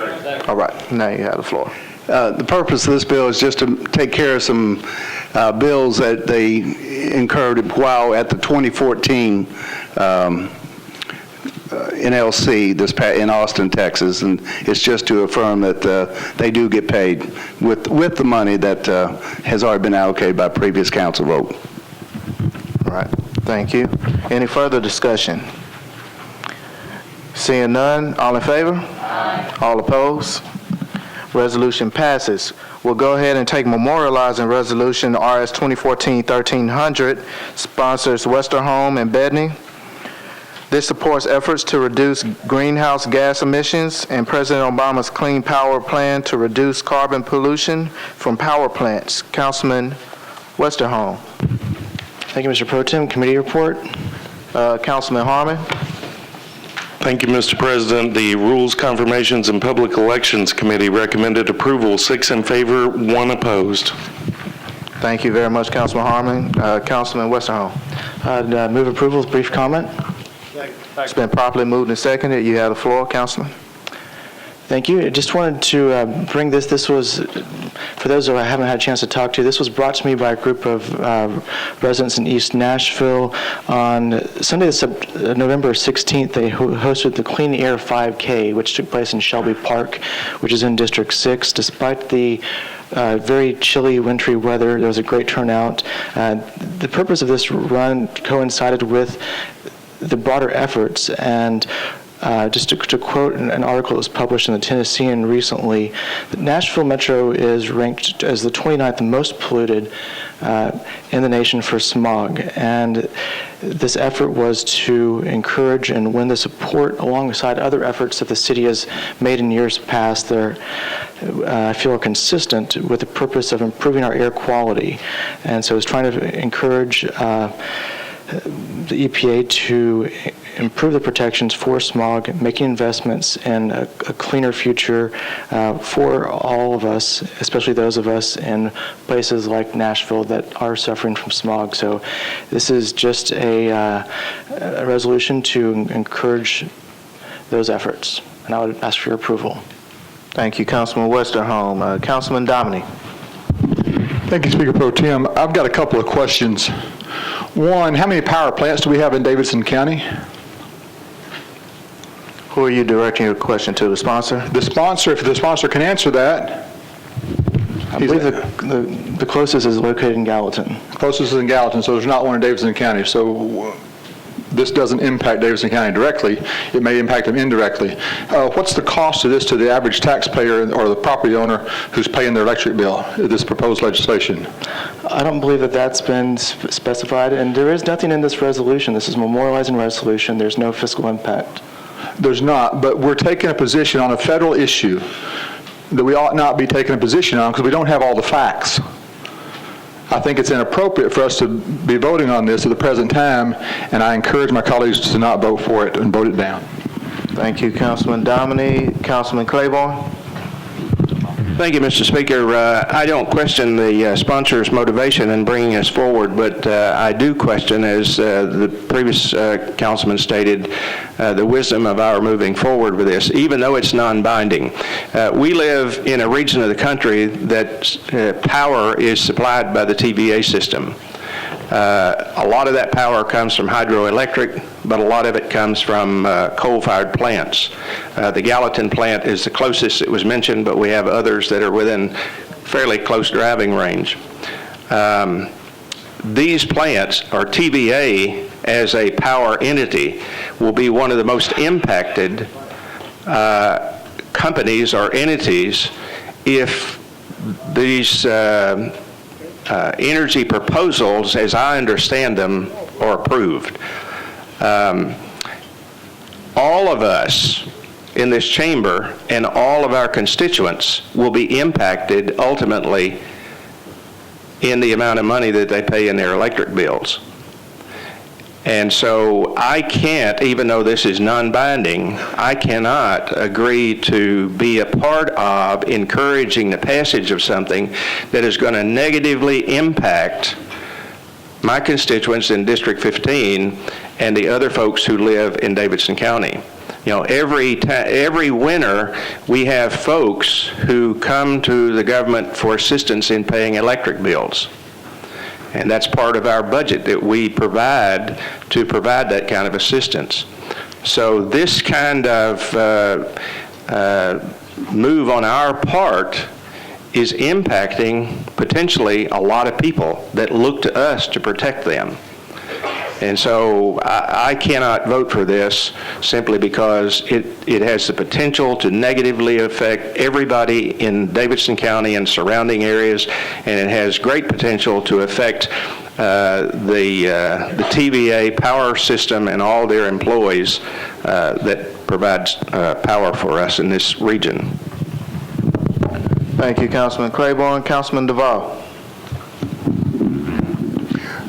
All right, now you have the floor. The purpose of this bill is just to take care of some bills that they incurred while at the 2014 NLC in Austin, Texas, and it's just to affirm that they do get paid with the money that has already been allocated by previous council vote. All right, thank you. Any further discussion? Seeing none, all in favor? Aye. All opposed? Resolution passes. We'll go ahead and take memorializing resolution RS 2014-1300, sponsors Westerholm and Bedney. This supports efforts to reduce greenhouse gas emissions and President Obama's Clean Power Plan to reduce carbon pollution from power plants. Councilman Westerholm. Thank you, Mr. Pro Tem. Committee report. Councilman Harmon. Thank you, Mr. President. The Rules, Confirmations, and Public Elections Committee recommended approval, 6 in favor, 1 opposed. Thank you very much, Councilman Harmon. Councilman Westerholm. Move approval with brief comment. It's been properly moved and seconded. You have the floor, Councilman. Thank you. I just wanted to bring this. This was, for those who I haven't had a chance to talk to, this was brought to me by a group of residents in East Nashville. On Sunday, November 16th, they hosted the Clean Air 5K, which took place in Shelby Park, which is in District 6. Despite the very chilly, wintry weather, there was a great turnout. The purpose of this run coincided with the broader efforts, and just to quote an article that was published in the Tennessean recently, the Nashville Metro is ranked as the 29th most polluted in the nation for smog. And this effort was to encourage and win the support alongside other efforts that the city has made in years past that I feel are consistent with the purpose of improving our air quality. And so it's trying to encourage the EPA to improve the protections for smog, making investments in a cleaner future for all of us, especially those of us in places like Nashville that are suffering from smog. So this is just a resolution to encourage those efforts, and I would ask for your approval. Thank you, Councilman Westerholm. Councilman Dominic. Thank you, Speaker Pro Tem. I've got a couple of questions. One, how many power plants do we have in Davidson County? Who are you directing your question to, the sponsor? The sponsor, if the sponsor can answer that. I believe the closest is located in Gallatin. Closest is in Gallatin, so there's not one in Davidson County. So this doesn't impact Davidson County directly, it may impact them indirectly. What's the cost of this to the average taxpayer or the property owner who's paying their electric bill, this proposed legislation? I don't believe that that's been specified, and there is nothing in this resolution. This is a memorializing resolution. There's no fiscal impact. There's not, but we're taking a position on a federal issue that we ought not be taking a position on because we don't have all the facts. I think it's inappropriate for us to be voting on this at the present time, and I encourage my colleagues to not vote for it and vote it down. Thank you, Councilman Dominy. Councilman Claiborne? Thank you, Mr. Speaker. I don't question the sponsor's motivation in bringing us forward, but I do question, as the previous councilman stated, the wisdom of our moving forward with this, even though it's non-binding. We live in a region of the country that power is supplied by the TVA system. A lot of that power comes from hydroelectric, but a lot of it comes from coal-fired plants. The Gallatin plant is the closest it was mentioned, but we have others that are within fairly close driving range. These plants, or TVA as a power entity, will be one of the most impacted companies or entities if these energy proposals, as I understand them, are approved. All of us in this chamber and all of our constituents will be impacted ultimately in the amount of money that they pay in their electric bills. And so I can't, even though this is non-binding, I cannot agree to be a part of encouraging the passage of something that is going to negatively impact my constituents in District 15 and the other folks who live in Davidson County. You know, every winter we have folks who come to the government for assistance in paying electric bills. And that's part of our budget that we provide to provide that kind of assistance. So this kind of move on our part is impacting potentially a lot of people that look to us to protect them. And so I cannot vote for this simply because it has the potential to negatively affect everybody in Davidson County and surrounding areas, and it has great potential to affect the TVA power system and all their employees that provides power for us in this region. Thank you, Councilman Claiborne. Councilman Duvall.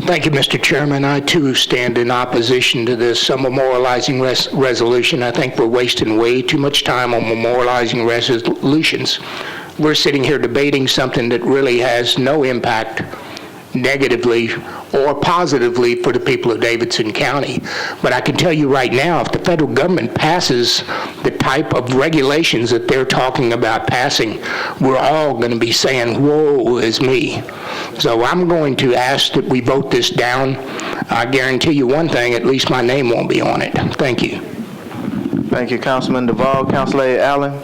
Thank you, Mr. Chairman. I, too, stand in opposition to this memorializing resolution. I think we're wasting way too much time on memorializing resolutions. We're sitting here debating something that really has no impact negatively or positively for the people of Davidson County. But I can tell you right now, if the federal government passes the type of regulations that they're talking about passing, we're all going to be saying, woe is me. So I'm going to ask that we vote this down. I guarantee you one thing, at least my name won't be on it. Thank you. Thank you, Councilman Duvall. Councilor Allen.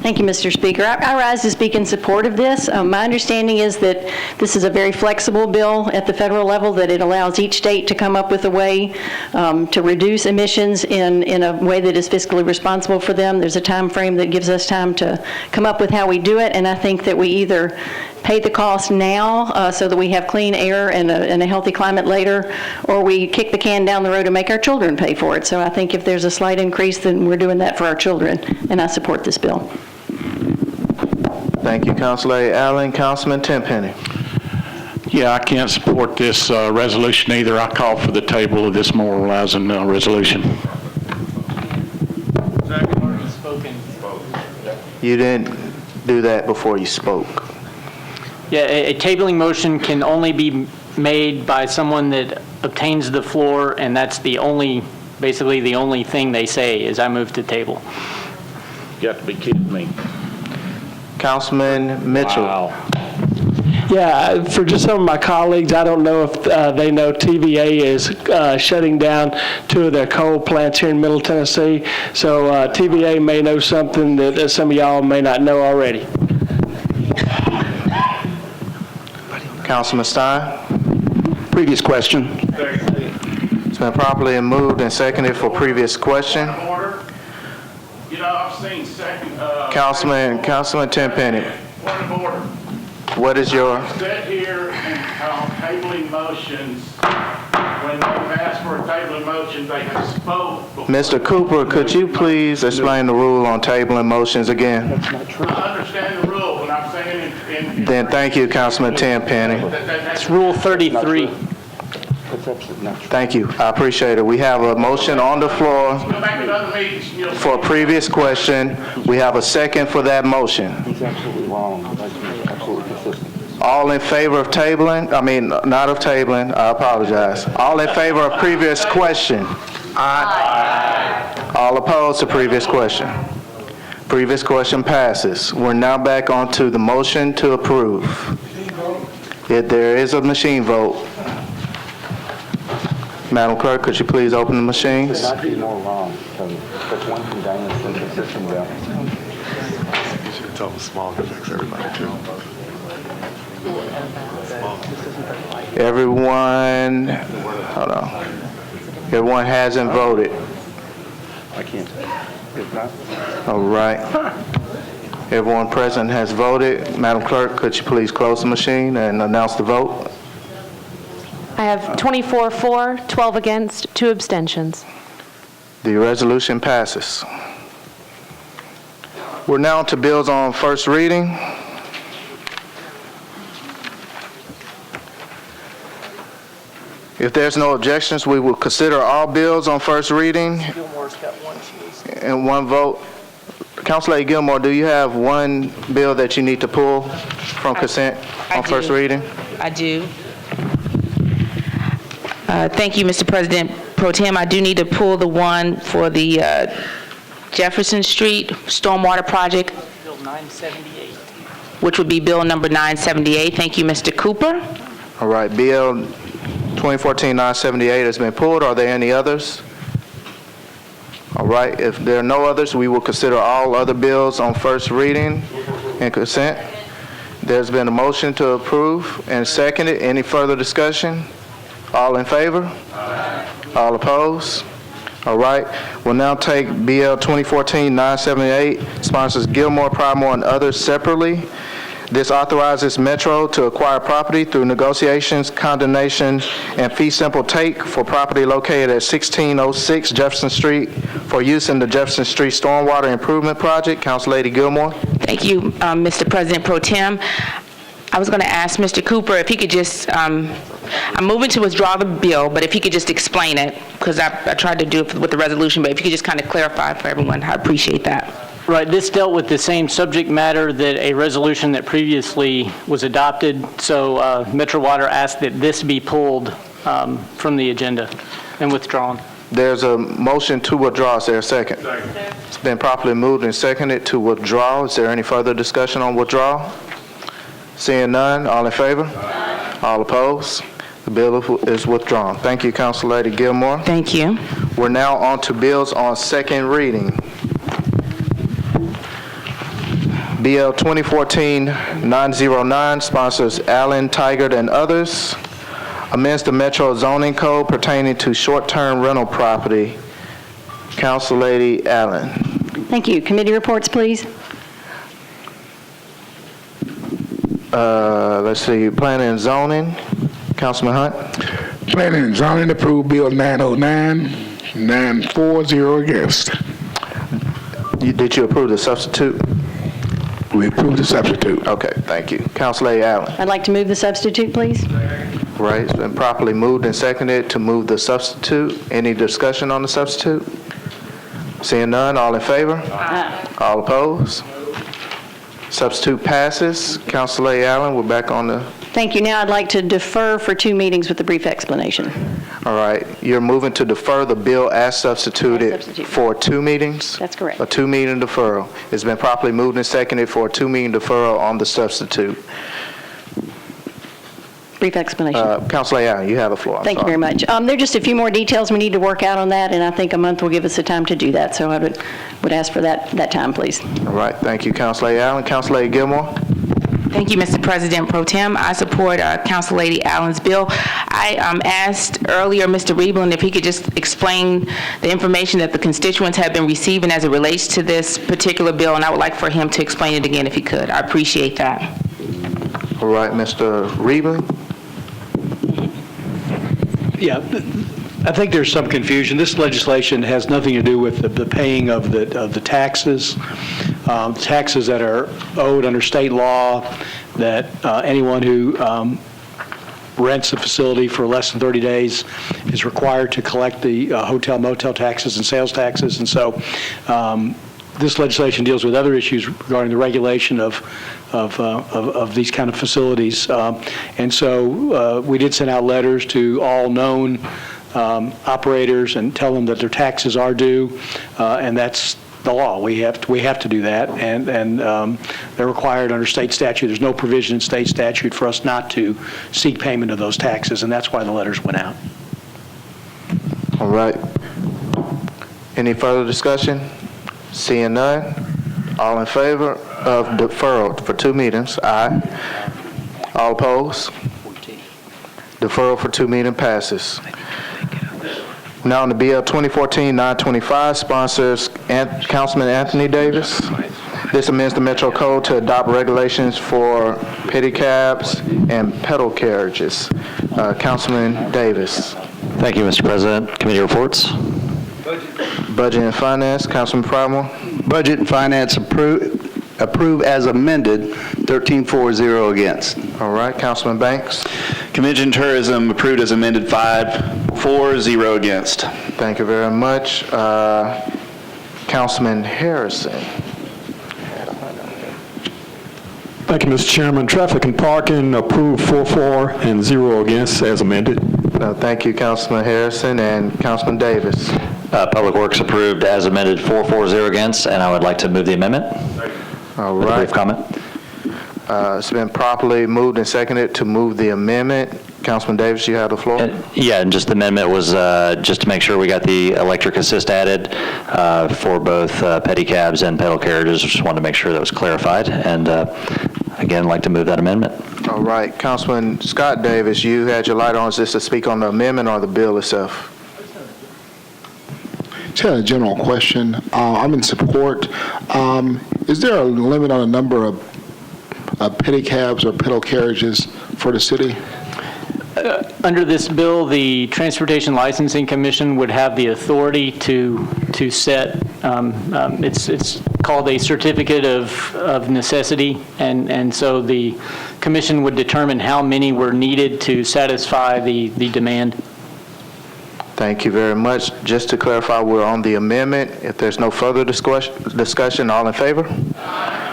Thank you, Mr. Speaker. I rise to speak in support of this. My understanding is that this is a very flexible bill at the federal level, that it allows each state to come up with a way to reduce emissions in a way that is fiscally responsible for them. There's a time frame that gives us time to come up with how we do it, and I think that we either pay the cost now so that we have clean air and a healthy climate later, or we kick the can down the road and make our children pay for it. So I think if there's a slight increase, then we're doing that for our children, and I support this bill. Thank you, Councilor Allen. Councilman Tenpenny. Yeah, I can't support this resolution either. I call for the table of this memorializing resolution. You didn't do that before you spoke. Yeah, a tabling motion can only be made by someone that obtains the floor, and that's the only, basically the only thing they say is, I move to table. You got to be kidding me. Councilman Mitchell. Wow. Yeah, for just some of my colleagues, I don't know if they know TVA is shutting down 2 of their coal plants here in Middle Tennessee. So TVA may know something that some of y'all may not know already. Councilman Stein. Previous question. It's been properly moved and seconded for previous question. Order. You know, I've seen second, Councilman Tenpenny, point of order. what is your, Sit here and tabling motions. When they've asked for a tabling motion, they have spoke before. Mr. Cooper, could you please explain the rule on tabling motions again? I understand the rule, but I'm saying in. Then thank you, Councilman Tenpenny. It's Rule 33. Thank you, I appreciate it. We have a motion on the floor Go back to other meetings, and you'll see. for a previous question. We have a second for that motion. He's absolutely wrong. That's absolutely consistent. All in favor of tabling? I mean, not of tabling, I apologize. All in favor of previous question? Aye. All opposed to previous question? Previous question passes. We're now back on to the motion to approve. If there is a machine vote. Madam Clerk, could you please open the machines? Not be more wrong. That's one thing Diana's in the system down. You should tell them small affects everybody too. Everyone, hold on. Everyone hasn't voted. I can't. If not, All right. Everyone present has voted. Madam Clerk, could you please close the machine and announce the vote? I have 24 for, 12 against, 2 abstentions. The resolution passes. We're now to bills on first reading. If there's no objections, we will consider all bills on first reading and one vote. Councilor Gilmore, do you have one bill that you need to pull from consent on first reading? I do. Thank you, Mr. President Pro Tem. I do need to pull the one for the Jefferson Street Stormwater Project. Bill 978. Which would be Bill number 978. Thank you, Mr. Cooper. All right, Bill 2014-978 has been pulled. Are there any others? All right, if there are no others, we will consider all other bills on first reading and consent. There's been a motion to approve and seconded. Any further discussion? All in favor? Aye. All opposed? All right, we'll now take BL 2014-978, sponsors Gilmore, Primore, and others separately. This authorizes Metro to acquire property through negotiations, condemnation, and fee simple take for property located at 1606 Jefferson Street for use in the Jefferson Street Stormwater Improvement Project. Councilor Gilmore. Thank you, Mr. President Pro Tem. I was going to ask Mr. Cooper if he could just, I'm moving to withdraw the bill, but if he could just explain it, because I tried to do it with the resolution, but if you could just kind of clarify for everyone, I appreciate that. Right, this dealt with the same subject matter that a resolution that previously was adopted, so Metro Water asked that this be pulled from the agenda and withdrawn. There's a motion to withdraw. Is there a second? Second. It's been properly moved and seconded to withdraw. Is there any further discussion on withdrawal? Seeing none, all in favor? Aye. All opposed? The bill is withdrawn. Thank you, Councilor Gilmore. Thank you. We're now on to bills on second reading. BL 2014-909, sponsors Allen, Tigard, and others, amends the Metro zoning code pertaining to short-term rental property. Councilor Allen. Thank you. Committee reports, please. Let's see, planning and zoning. Councilman Hunt. Planning and zoning approved Bill 909, 940 against. Did you approve the substitute? We approved the substitute. Okay, thank you. Councilor Allen. I'd like to move the substitute, please. Right, it's been properly moved and seconded to move the substitute. Any discussion on the substitute? Seeing none, all in favor? Aye. All opposed? Substitute passes. Councilor Allen, we're back on the... Thank you. Now I'd like to defer for 2 meetings with a brief explanation. All right, you're moving to defer the bill as substituted for 2 meetings? That's correct. A 2-meeting deferral. It's been properly moved and seconded for a 2-meeting deferral on the substitute. Brief explanation. Councilor Allen, you have the floor. Thank you very much. There are just a few more details we need to work out on that, and I think a month will give us the time to do that. So I would ask for that time, please. All right, thank you, Councilor Allen. Councilor Gilmore. Thank you, Mr. President Pro Tem. I support Council Lady Allen's bill. I asked earlier Mr. Reebling if he could just explain the information that the constituents have been receiving as it relates to this particular bill, and I would like for him to explain it again if he could. I appreciate that. All right, Mr. Reebling? Yeah, I think there's some confusion. This legislation has nothing to do with the paying of the taxes, taxes that are owed under state law, that anyone who rents a facility for less than 30 days is required to collect the hotel, motel taxes and sales taxes. And so this legislation deals with other issues regarding the regulation of these kind of facilities. And so we did send out letters to all known operators and tell them that their taxes are due, and that's the law. We have to do that, and they're required under state statute. There's no provision in state statute for us not to seek payment of those taxes, and that's why the letters went out. All right. Any further discussion? Seeing none, all in favor of deferral for 2 meetings? Aye. All opposed? Deferral for 2 meetings passes. Now on the BL 2014-925, sponsors Councilman Anthony Davis. This amends the Metro Code to adopt regulations for pedicabs and pedal carriages. Councilman Davis. Thank you, Mr. President. Committee reports. Budget and Finance, Councilman Pridemore. Budget and Finance approve as amended, 13-4-0 against. All right, Councilman Banks. Convention Tourism approved as amended, 5-4-0 against. Thank you very much. Councilman Harrison. Thank you, Mr. Chairman. Traffic and Parking approved 4-4 and 0 against as amended. Thank you, Councilman Harrison. And Councilman Davis. Public Works approved as amended, 4-4-0 against, and I would like to move the amendment. All With a right. brief comment. It's been properly moved and seconded to move the amendment. Councilman Davis, you have the floor. Yeah, and just the amendment was just to make sure we got the electric assist added for both pedicabs and pedal carriages. Just wanted to make sure that was clarified, and again, I'd like to move that amendment. All right, Councilman Scott Davis, you had your light on. Is this to speak on the amendment or the bill itself? Just had a general question. I'm in support. Is there a limit on the number of pedicabs or pedal carriages for the city? Under this bill, the Transportation Licensing Commission would have the authority to set, it's called a certificate of necessity, and so the commission would determine how many were needed to satisfy the demand. Thank you very much. Just to clarify, we're on the amendment. If there's no further discussion, all in favor?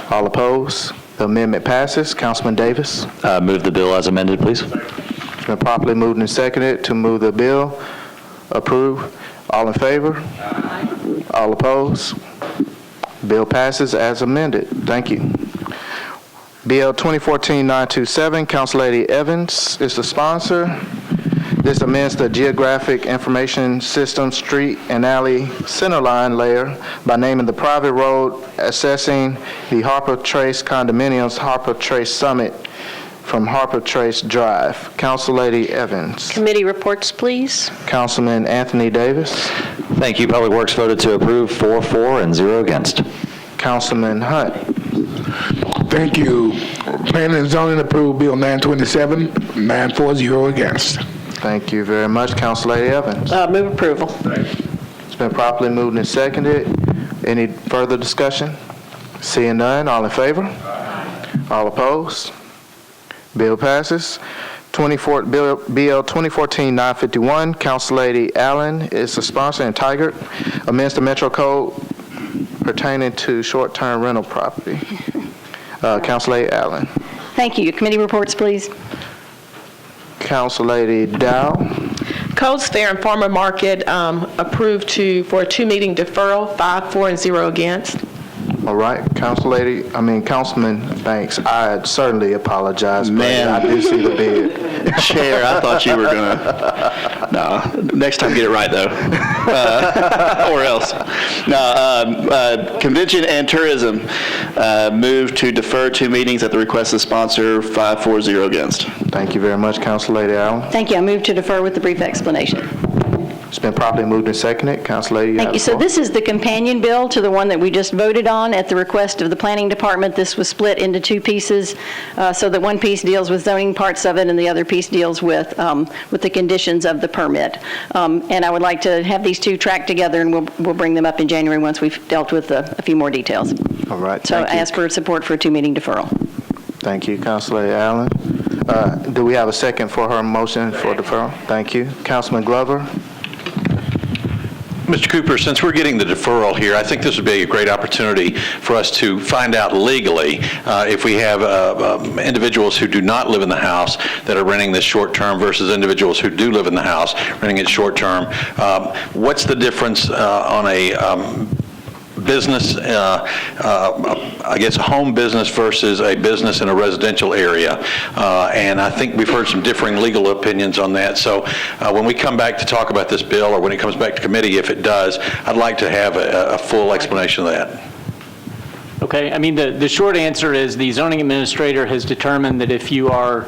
All opposed? The amendment passes. Councilman Davis. Move the bill as amended, please. It's been properly moved and seconded to move the bill. Approve. All in favor? All opposed? Bill passes as amended. Thank you. BL 2014-927, Councillady Evans is the sponsor. This amends the Geographic Information System Street and Alley Centerline layer by naming the private road accessing the Harper Trace condominiums Harper Trace Summit from Harper Trace Drive. Councillady Evans. Committee reports, please. Councilman Anthony Davis. Thank you. Public Works voted to approve 4-4 and 0 against. Councilman Hunt. Thank you. Planning and Zoning approved Bill 927, 9-4-0 against. Thank you very much. Councillady Evans. Move approval. It's been properly moved and seconded. Any further discussion? Seeing none, all in favor? All opposed? Bill passes. BL 2014-951, Councillady Allen is the sponsor, and Tigert amends the Metro Code pertaining to short-term rental property. Councillady Allen. Thank you. Committee reports, please. Councillady Dow. Coles Fair and Farmer Market approved for a 2-meeting deferral, 5-4 and 0 against. All right, Councilman Banks, I certainly apologize, but I do see the bid. Chair, I thought you were going to, no, next time get it right, though. Or else. No, Convention and Tourism move to defer 2 meetings at the request of the sponsor, 5-4-0 against. Thank you very much, Council Lady Allen. Thank you. I move to defer with a brief explanation. It's been properly moved and seconded. Council Lady, Thank you. So this is the companion bill to the one that we just voted on at the request of the Planning Department. This was split into 2 pieces, so that one piece deals with zoning parts of it and the other piece deals with the conditions of the permit. And I would like to have these 2 tracked together, and we'll bring them up in January once we've dealt with a few more details. All right. So I ask for support for a 2-meeting deferral. Thank you, Council Lady Allen. Do we have a second for her motion for deferral? Thank you. Councilman Glover? Mr. Cooper, since we're getting the deferral here, I think this would be a great opportunity for us to find out legally if we have individuals who do not live in the house that are renting this short term versus individuals who do live in the house renting it short term. What's the difference on a business, I guess a home business versus a business in a residential area? And I think we've heard some differing legal opinions on that. So when we come back to talk about this bill, or when it comes back to committee, if it does, I'd like to have a full explanation of that. Okay, I mean, the short answer is the zoning administrator has determined that if you are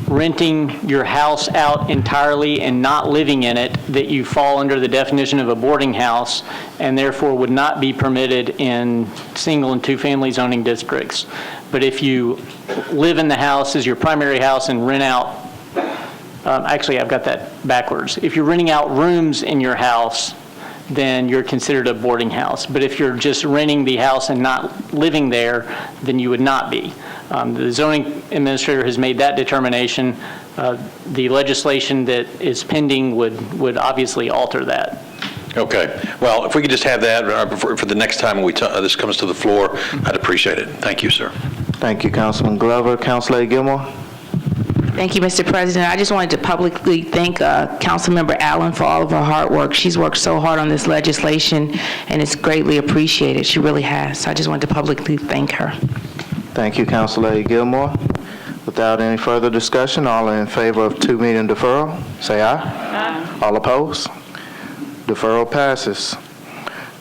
renting your house out entirely and not living in it, that you fall under the definition of a boarding house and therefore would not be permitted in single and 2-family zoning districts. But if you live in the house as your primary house and rent out, actually I've got that backwards. If you're renting out rooms in your house, then you're considered a boarding house. But if you're just renting the house and not living there, then you would not be. The zoning administrator has made that determination. The legislation that is pending would obviously alter that. Okay. Well, if we could just have that for the next time when this comes to the floor, I'd appreciate it. Thank you, sir. Thank you, Councilman Glover. Council Lady Gilmore? Thank you, Mr. President. I just wanted to publicly thank Councilmember Allen for all of her hard work. She's worked so hard on this legislation, and it's greatly appreciated. She really has. So I just wanted to publicly thank her. Thank you, Council Lady Gilmore. Without any further discussion, all in favor of 2-meeting deferral, say aye. Aye. All opposed? Deferral passes.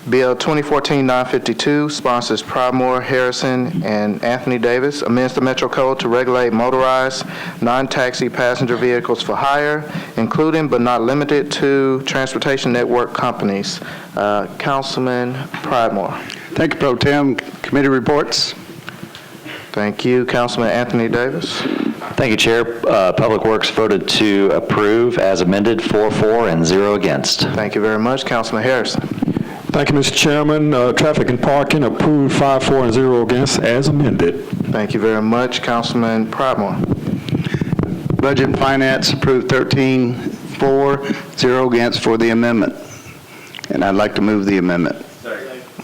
Bill 2014-952 sponsors Pridemore, Harrison, and Anthony Davis, amends the Metro Code to regulate motorized, non-taxi passenger vehicles for hire, including but not limited to transportation network companies. Councilman Pridemore. Thank you, Pro Tem. Committee reports. Thank you. Councilman Anthony Davis. Thank you, Chair. Public Works voted to approve as amended, 4-4 and 0 against. Thank you very much. Councilman Harrison. Thank you, Mr. Chairman. Traffic and Parking approved 5-4 and 0 against as amended. Thank you very much. Councilman Pridemore. Budget and Finance approved 13-4, 0 against for the amendment. And I'd like to move the amendment.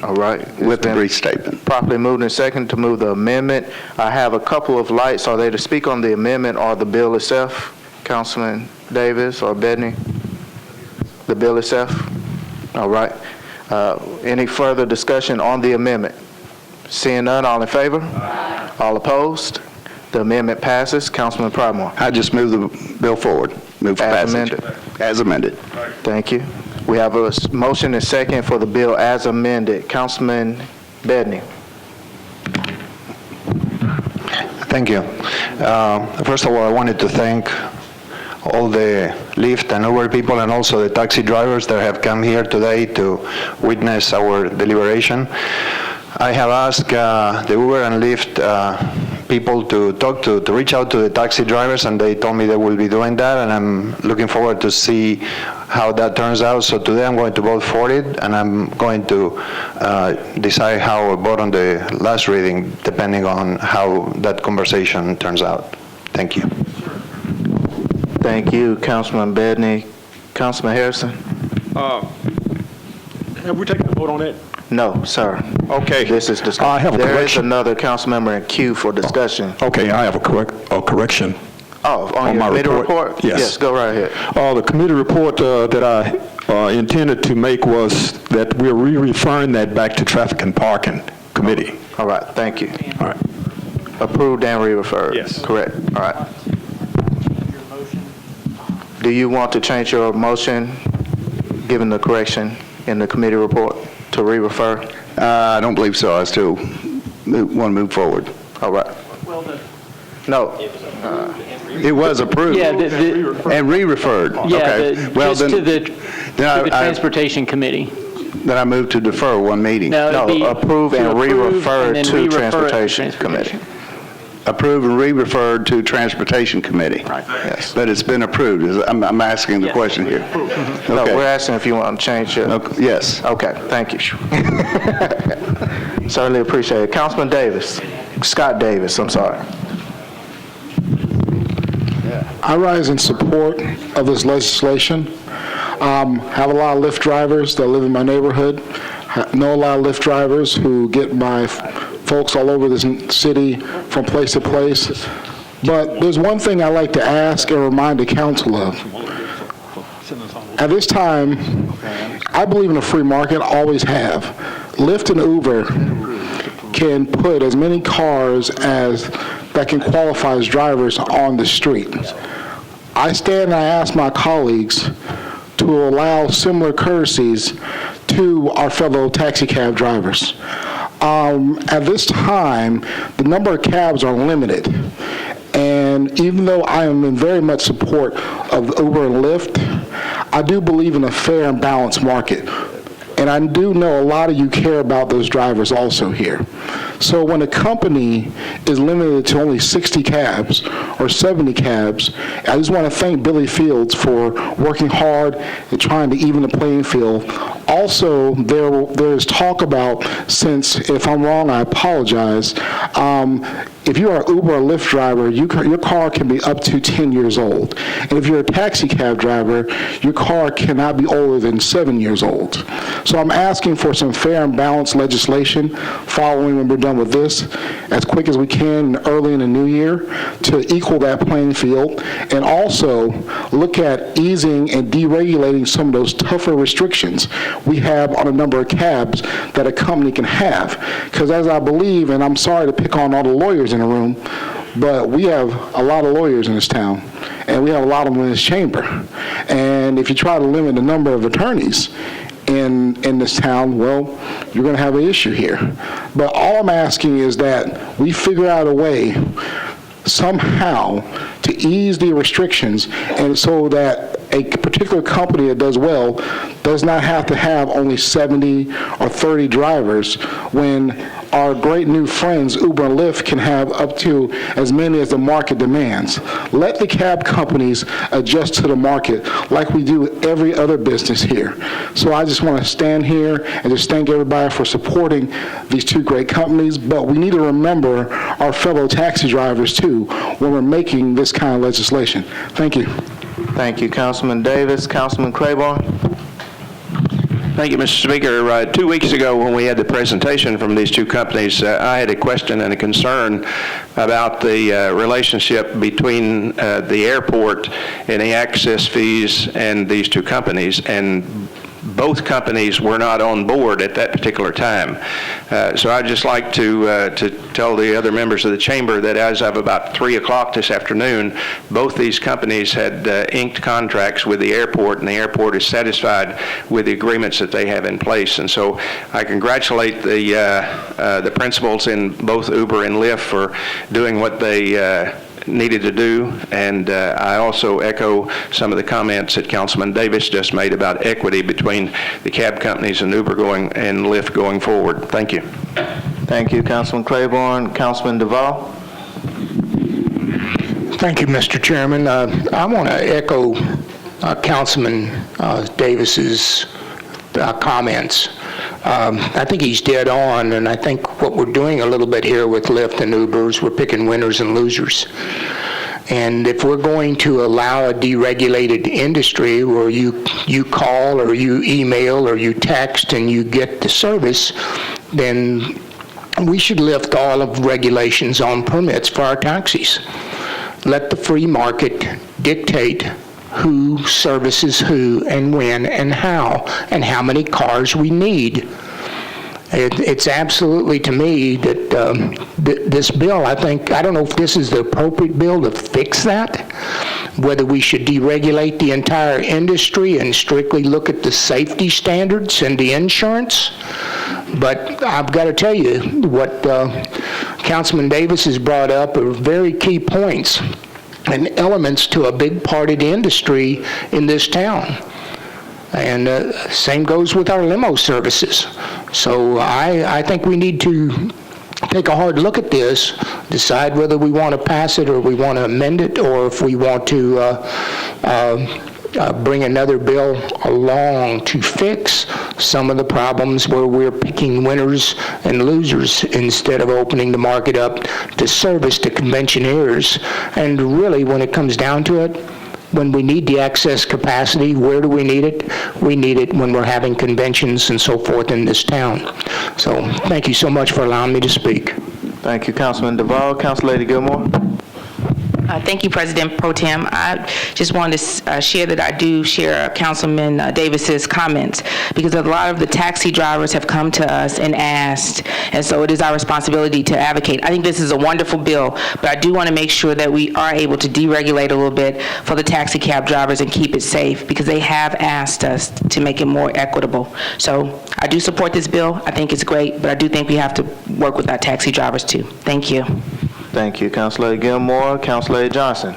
All right. With the brief statement. Properly moved and second to move the amendment. I have a couple of lights. Are they to speak on the amendment or the bill itself? Councilman Davis or Bedney? The bill itself? All right. Any further discussion on the amendment? Seeing none, all in favor? Aye. All opposed? The amendment passes. Councilman Pridemore. I just move the bill forward. Move for passage. Amended. As amended. Thank you. We have a motion and second for the bill as amended. Councilman Bedney. Thank you. First of all, I wanted to thank all the Lyft and Uber people and also the taxi drivers that have come here today to witness our deliberation. I have asked the Uber and Lyft people to reach out to the taxi drivers, and they told me they will be doing that, and I'm looking forward to see how that turns out. So today I'm going to vote for it, and I'm going to decide how I vote on the last reading, depending on how that conversation turns out. Thank you. Thank you, Councilman Bedney. Councilman Harrison? Have we taken a vote on it? No, sir. Okay. This is discussion. I have a There is correction. another council member in queue for discussion. Okay, I have a correction. Oh, on your committee report? Yes. Yes, go right ahead. The committee report that I intended to make was that we're referring that back to Traffic and Parking Committee. All right, thank you. All right. Approved and re-referred? Yes. Correct, all right. do you want to change your motion, given the correction in the committee report, to re-refer? I don't believe so. I still want to move forward. All right. No. It was approved. Yeah, and re-referred. Yeah, Okay. just to the Transportation Committee. Then I move to defer one meeting. No, it'd be approve to and approve re-refer and then to re-refer it Transportation Committee. Approve and re-referred to Transportation Committee. Right. Yes. But it's been approved. I'm asking the question here. No, Okay. we're asking if you want to change it. Okay. Yes. Okay, thank you. Certainly appreciate it. Councilman Davis, Scott Davis, I'm sorry. I rise in support of this legislation. Have a lot of Lyft drivers that live in my neighborhood. Know a lot of Lyft drivers who get my folks all over this city from place to place. But there's one thing I like to ask and remind the council of. At this time, I believe in a free market, always have. Lyft and Uber can put as many cars as that can qualify as drivers on the street. I stand and I ask my colleagues to allow similar courtesies to our fellow taxi cab drivers. At this time, the number of cabs are limited. And even though I am in very much support of Uber and Lyft, I do believe in a fair and balanced market. And I do know a lot of you care about those drivers also here. So when a company is limited to only 60 cabs or 70 cabs, I just want to thank Billy Fields for working hard and trying to even the playing field. Also, there is talk about, since if I'm wrong, I apologize, if you are an Uber or Lyft driver, your car can be up to 10 years old. And if you're a taxi cab driver, your car cannot be older than 7 years old. So I'm asking for some fair and balanced legislation following when we're done with this as quick as we can early in the new year to equal that playing field, and also look at easing and deregulating some of those tougher restrictions we have on a number of cabs that a company can have. Because as I believe, and I'm sorry to pick on all the lawyers in the room, but we have a lot of lawyers in this town, and we have a lot of them in this chamber. And if you try to limit the number of attorneys in this town, well, you're going to have an issue here. But all I'm asking is that we figure out a way somehow to ease the restrictions, and so that a particular company that does well does not have to have only 70 or 30 drivers when our great new friends, Uber and Lyft, can have up to as many as the market demands. Let the cab companies adjust to the market like we do every other business here. So I just want to stand here and just thank everybody for supporting these two great companies, but we need to remember our fellow taxi drivers too when we're making this kind of legislation. Thank you. Thank you, Councilman Davis. Councilman Claiborne? Thank you, Mr. Speaker. 2 weeks ago, when we had the presentation from these two companies, I had a question and a concern about the relationship between the airport and the access fees and these two companies, and both companies were not on board at that particular time. So I'd just like to tell the other members of the chamber that as of about 3 o'clock this afternoon, both these companies had inked contracts with the airport, and the airport is satisfied with the agreements that they have in place. And so I congratulate the principals in both Uber and Lyft for doing what they needed to do, and I also echo some of the comments that Councilman Davis just made about equity between the cab companies and Uber and Lyft going forward. Thank you. Thank you, Councilman Claiborne. Councilman Duvall? Thank you, Mr. Chairman. I want to echo Councilman Davis's comments. I think he's dead on, and I think what we're doing a little bit here with Lyft and Uber is we're picking winners and losers. And if we're going to allow a deregulated industry where you call or you email or you text and you get the service, then we should lift all of regulations on permits for our taxis. Let the free market dictate who services who and when and how many cars we need. It's absolutely, to me, that this bill, I don't know if this is the appropriate bill to fix that, whether we should deregulate the entire industry and strictly look at the safety standards and the insurance. But I've got to tell you, what Councilman Davis has brought up are very key points and elements to a big part of the industry in this town. And same goes with our limo services. So I think we need to take a hard look at this, decide whether we want to pass it or we want to amend it, or if we want to bring another bill along to fix some of the problems where we're picking winners and losers instead of opening the market up to service to conventioneers. And really, when it comes down to it, when we need the excess capacity, where do we need it? We need it when we're having conventions and so forth in this town. So thank you so much for allowing me to speak. Thank you, Councilman Duvall. Councilor Gilmore. Thank you, President Pro Tem. I just wanted to share that I do share Councilman Davis's comments, because a lot of the taxi drivers have come to us and asked, and so it is our responsibility to advocate. I think this is a wonderful bill, but I do want to make sure that we are able to deregulate a little bit for the taxi cab drivers and keep it safe, because they have asked us to make it more equitable. So I do support this bill. I think it's great, but I do think we have to work with our taxi drivers too. Thank you. Thank you, Councilor Gilmore. Councilor Johnson.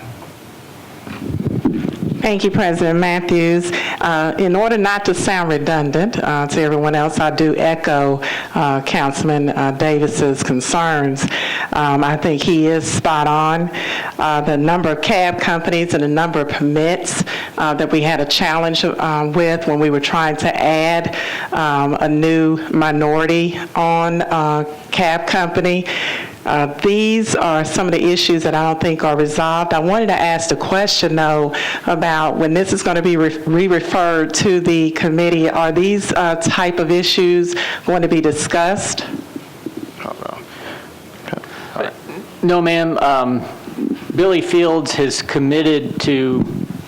Thank you, President Matthews. In order not to sound redundant to everyone else, I do echo Councilman Davis's concerns. I think he is spot on. The number of cab companies and the number of permits that we had a challenge with when we were trying to add a new minority on cab company. These are some of the issues that I don't think are resolved. I wanted to ask a question, though, about when this is going to be re-referred to the committee. Are these type of issues going to be discussed? No, ma'am. Billy Fields has committed to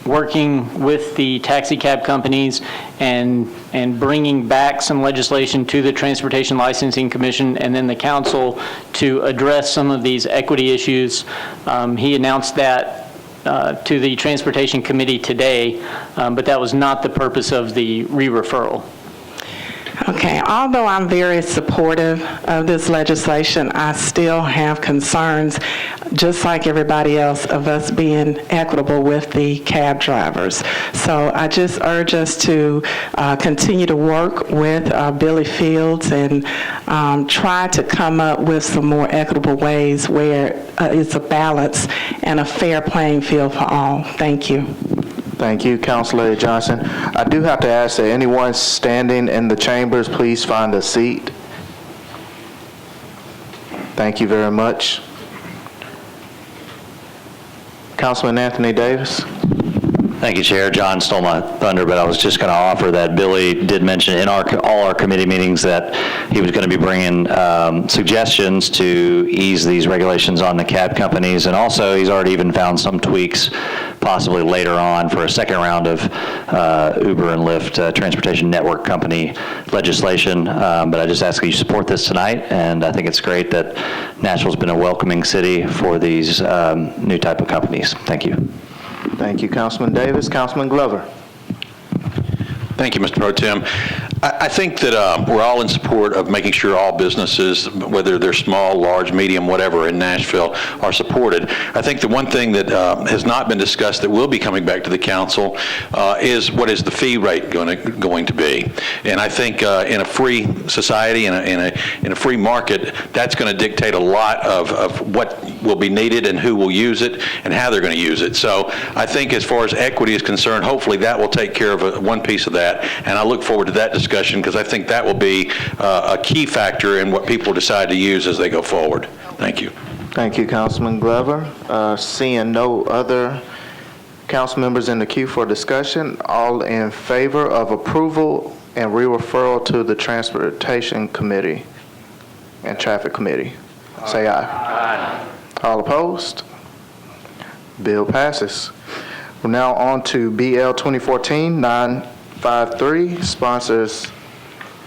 working with the taxi cab companies and bringing back some legislation to the Transportation Licensing Commission and then the council to address some of these equity issues. He announced that to the Transportation Committee today, but that was not the purpose of the re-referral. Okay, although I'm very supportive of this legislation, I still have concerns, just like everybody else, of us being equitable with the cab drivers. So I just urge us to continue to work with Billy Fields and try to come up with some more equitable ways where it's a balance and a fair playing field for all. Thank you. Thank you, Councilor Johnson. I do have to ask that anyone standing in the chambers please find a seat. Thank you very much. Councilman Anthony Davis. Thank you, Chair. John stole my thunder, but I was just going to offer that Billy did mention in all our committee meetings that he was going to be bringing suggestions to ease these regulations on the cab companies, and also he's already even found some tweaks possibly later on for a second round of Uber and Lyft Transportation Network Company legislation. But I just ask that you support this tonight, and I think it's great that Nashville's been a welcoming city for these new type of companies. Thank you. Thank you, Councilman Davis. Councilman Glover. Thank you, Mr. Pro Tem. I think that we're all in support of making sure all businesses, whether they're small, large, medium, whatever, in Nashville, are supported. I think the one thing that has not been discussed that will be coming back to the council is what is the fee rate going to be. And I think in a free society, in a free market, that's going to dictate a lot of what will be needed and who will use it and how they're going to use it. So I think as far as equity is concerned, hopefully that will take care of one piece of that. And I look forward to that discussion because I think that will be a key factor in what people decide to use as they go forward. Thank you. Thank you, Councilman Glover. Seeing no other council members in the queue for discussion, all in favor of approval and re-referral to the Transportation Committee and Traffic Committee, say aye. Aye. All opposed? Bill passes. We're now on to BL 2014-953, sponsors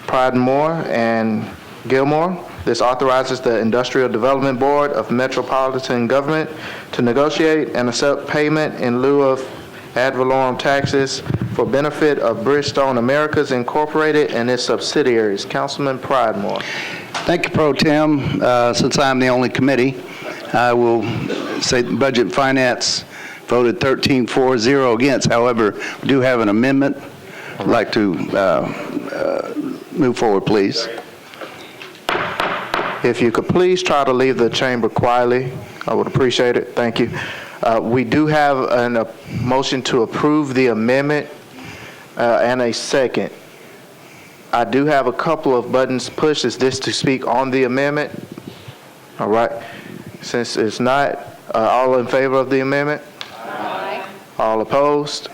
Pridemore and Gilmore. This authorizes the Industrial Development Board of Metropolitan Government to negotiate and accept payment in lieu of ad valorem taxes for benefit of Bridgestone Americas Incorporated and its subsidiaries. Councilman Pridemore. Thank you, Pro Tem. Since I'm the only committee, I will say Budget and Finance voted 13-4-0 against. However, we do have an amendment. I'd like to move forward, please. If you could please try to leave the chamber quietly, I would appreciate it. Thank you. We do have a motion to approve the amendment and a second. I do have a couple of buttons pushed. Is this to speak on the amendment? All right. Since it's not, all in favor of the amendment? Aye. All opposed?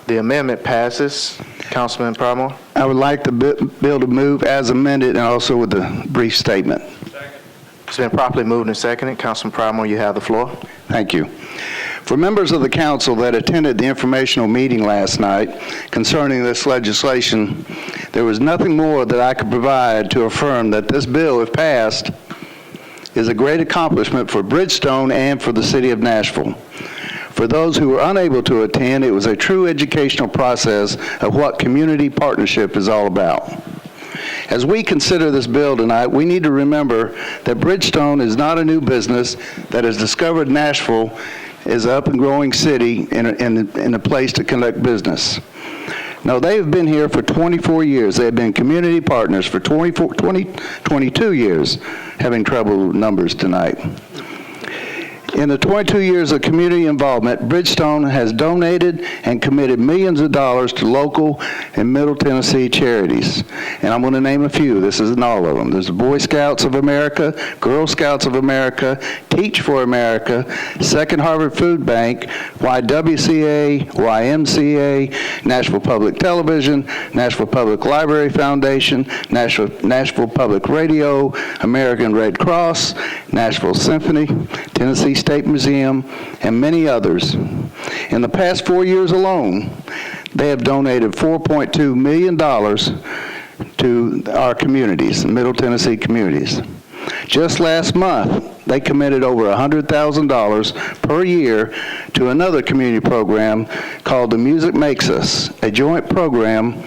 The amendment passes. Councilman Pridemore. I would like the bill to move as amended and also with a brief statement. It's been properly moved and seconded. Councilman Pridemore, you have the floor. Thank you. For members of the council that attended the informational meeting last night concerning this legislation, there was nothing more that I could provide to affirm that this bill, if passed, is a great accomplishment for Bridgestone and for the city of Nashville. For those who were unable to attend, it was a true educational process of what community partnership is all about. As we consider this bill tonight, we need to remember that Bridgestone is not a new business that has discovered Nashville is an up and growing city and a place to conduct business. No, they have been here for 24 years. They have been community partners for 22 years, having trouble with numbers tonight. In the 22 years of community involvement, Bridgestone has donated and committed millions of dollars to local and Middle Tennessee charities. And I'm going to name a few. This isn't all of them. There's the Boy Scouts of America, Girl Scouts of America, Teach for America, Second Harvard Food Bank, YWCA, YMCA, Nashville Public Television, Nashville Public Library Foundation, Nashville Public Radio, American Red Cross, Nashville Symphony, Tennessee State Museum, and many others. In the past 4 years alone, they have donated $4.2 million to our communities, Middle Tennessee communities. Just last month, they committed over $100,000 per year to another community program called The Music Makes Us, a joint program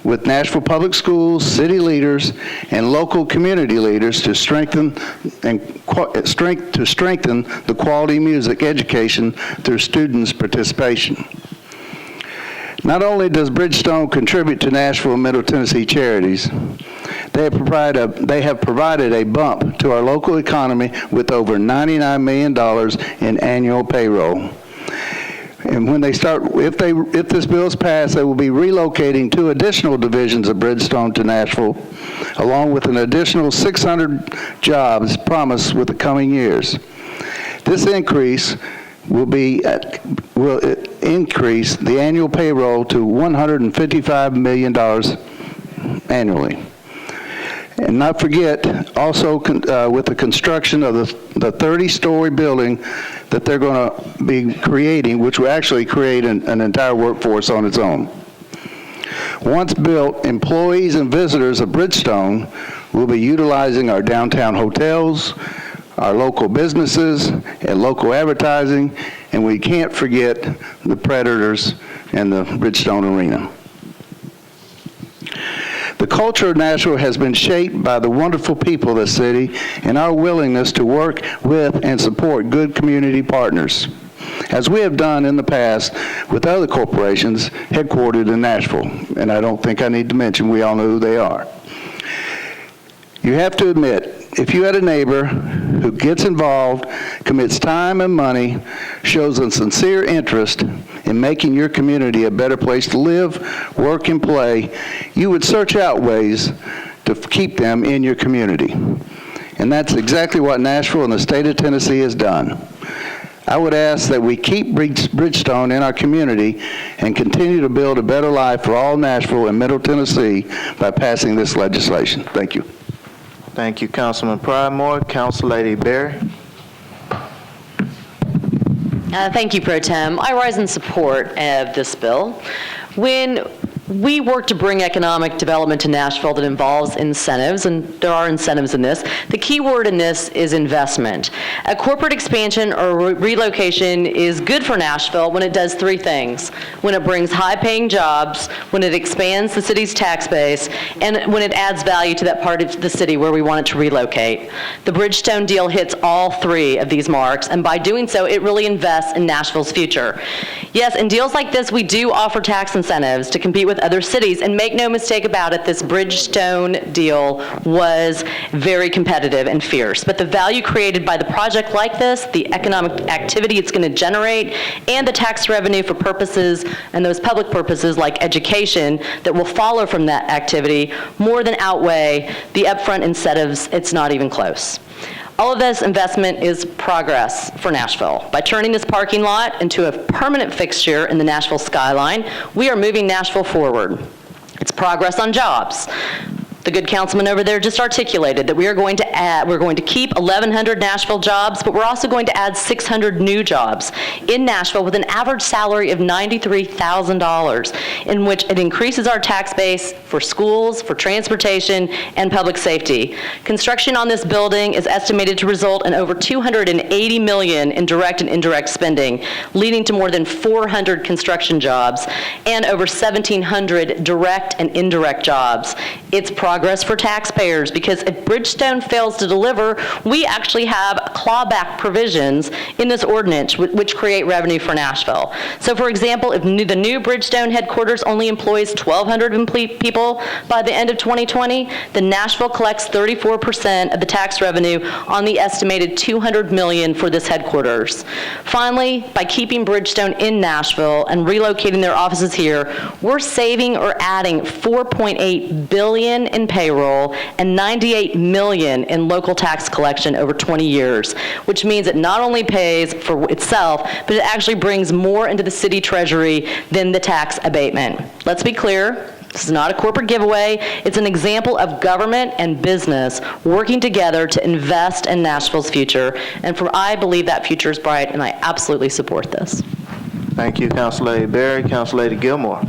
with Nashville Public Schools, city leaders, and local community leaders to strengthen the quality music education through students' participation. Not only does Bridgestone contribute to Nashville and Middle Tennessee charities, they have provided a bump to our local economy with over $99 million in annual payroll. And when they start, if this bill is passed, they will be relocating 2 additional divisions of Bridgestone to Nashville, along with an additional 600 jobs promised with the coming years. This increase will increase the annual payroll to $155 million annually. And not forget, also with the construction of the 30-story building that they're going to be creating, which will actually create an entire workforce on its own. Once built, employees and visitors of Bridgestone will be utilizing our downtown hotels, our local businesses, and local advertising, and we can't forget the Predators and the Bridgestone Arena. The culture of Nashville has been shaped by the wonderful people of the city and our willingness to work with and support good community partners, as we have done in the past with other corporations headquartered in Nashville. And I don't think I need to mention, we all know who they are. You have to admit, if you had a neighbor who gets involved, commits time and money, shows a sincere interest in making your community a better place to live, work, and play, you would search out ways to keep them in your community. And that's exactly what Nashville and the state of Tennessee has done. I would ask that we keep Bridgestone in our community and continue to build a better life for all Nashville and Middle Tennessee by passing this legislation. Thank you. Thank you, Councilman Pridemore. Council Lady Berry. Thank you, Pro Tem. I rise in support of this bill. When we work to bring economic development to Nashville that involves incentives, and there are incentives in this. The key word in this is investment. A corporate expansion or relocation is good for Nashville when it does three things: when it brings high-paying jobs, when it expands the city's tax base, and when it adds value to that part of the city where we want it to relocate. The Bridgestone deal hits all three of these marks, and by doing so, it really invests in Nashville's future. Yes, in deals like this, we do offer tax incentives to compete with other cities, and make no mistake about it, this Bridgestone deal was very competitive and fierce. But the value created by the project like this, the economic activity it's going to generate, and the tax revenue for purposes, and those public purposes like education, that will follow from that activity more than outweigh the upfront incentives. It's not even close. All of this investment is progress for Nashville. By turning this parking lot into a permanent fixture in the Nashville skyline, we are moving Nashville forward. It's progress on jobs. The good councilman over there just articulated that we're going to keep 1,100 Nashville jobs, but we're also going to add 600 new jobs in Nashville with an average salary of $93,000, in which it increases our tax base for schools, for transportation, and public safety. Construction on this building is estimated to result in over $280 million in direct and indirect spending, leading to more than 400 construction jobs and over 1,700 direct and indirect jobs. It's progress for taxpayers, because if Bridgestone fails to deliver, we actually have clawback provisions in this ordinance which create revenue for Nashville. So for example, if the new Bridgestone headquarters only employs 1,200 people by the end of 2020, then Nashville collects 34% of the tax revenue on the estimated $200 million for this headquarters. Finally, by keeping Bridgestone in Nashville and relocating their offices here, we're saving or adding $4.8 billion in payroll and $98 million in local tax collection over 20 years, which means it not only pays for itself, but it actually brings more into the city treasury than the tax abatement. Let's be clear. This is not a corporate giveaway. It's an example of government and business working together to invest in Nashville's future. And I believe that future is bright, and I absolutely support this. Thank you, Councilor Lady Berry. Councilor Lady Gilmore.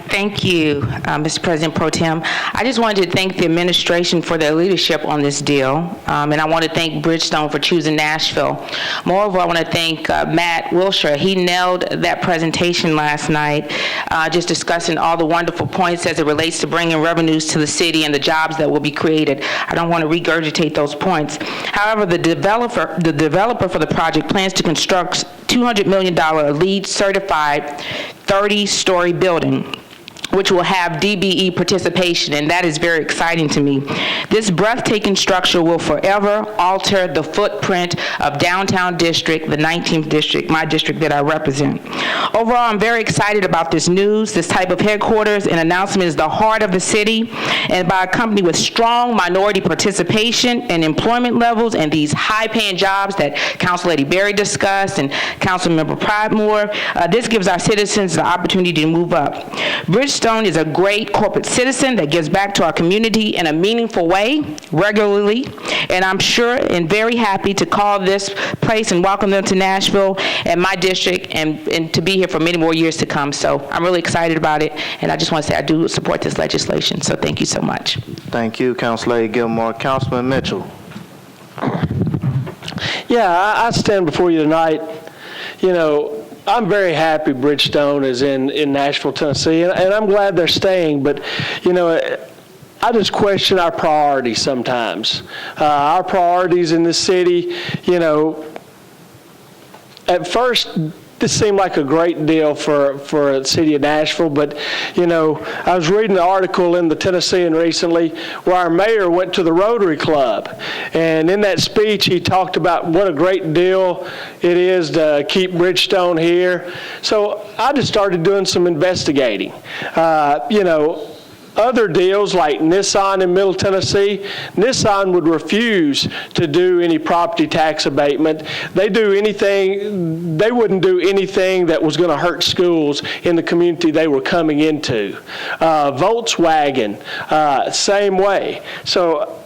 Thank you, Mr. President Pro Tem. I just wanted to thank the administration for their leadership on this deal, and I want to thank Bridgestone for choosing Nashville. Moreover, I want to thank Matt Wilshire. He nailed that presentation last night, just discussing all the wonderful points as it relates to bringing revenues to the city and the jobs that will be created. I don't want to regurgitate those points. However, the developer for the project plans to construct $200 million LEED certified 30-story building, which will have DBE participation, and that is very exciting to me. This breathtaking structure will forever alter the footprint of downtown district, the 19th district, my district that I represent. Overall, I'm very excited about this news. This type of headquarters and announcement is the heart of the city, and by a company with strong minority participation and employment levels and these high-paying jobs that Council Lady Berry discussed and Councilmember Pridemore, this gives our citizens the opportunity to move up. Bridgestone is a great corporate citizen that gives back to our community in a meaningful way regularly, and I'm sure and very happy to call this place and welcome them to Nashville and my district, and to be here for many more years to come. So I'm really excited about it, and I just want to say I do support this legislation. So thank you so much. Thank you, Councilor Gilmore. Councilman Mitchell. Yeah, I stand before you tonight. You know, I'm very happy Bridgestone is in Nashville, Tennessee, and I'm glad they're staying, but, you know, I just question our priorities sometimes. Our priorities in this city, you know, at first, this seemed like a great deal for the city of Nashville, but, you know, I was reading an article in the Tennessean recently where our mayor went to the Rotary Club, and in that speech he talked about what a great deal it is to keep Bridgestone here. So I just started doing some investigating. You know, other deals like Nissan in Middle Tennessee, Nissan would refuse to do any property tax abatement. They wouldn't do anything that was going to hurt schools in the community they were coming into. Volkswagen, same way. So,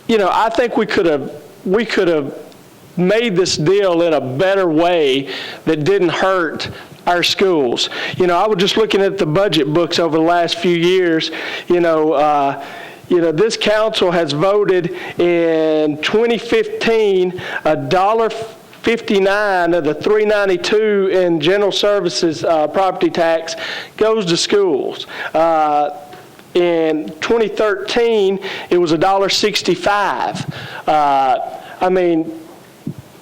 you know, I think we could have made this deal in a better way that didn't hurt our schools. You know, I was just looking at the budget books over the last few years. This council has voted in 2015 $1.59 of the $3.92 in general services property tax goes to schools. In 2013, it was $1.65. I mean,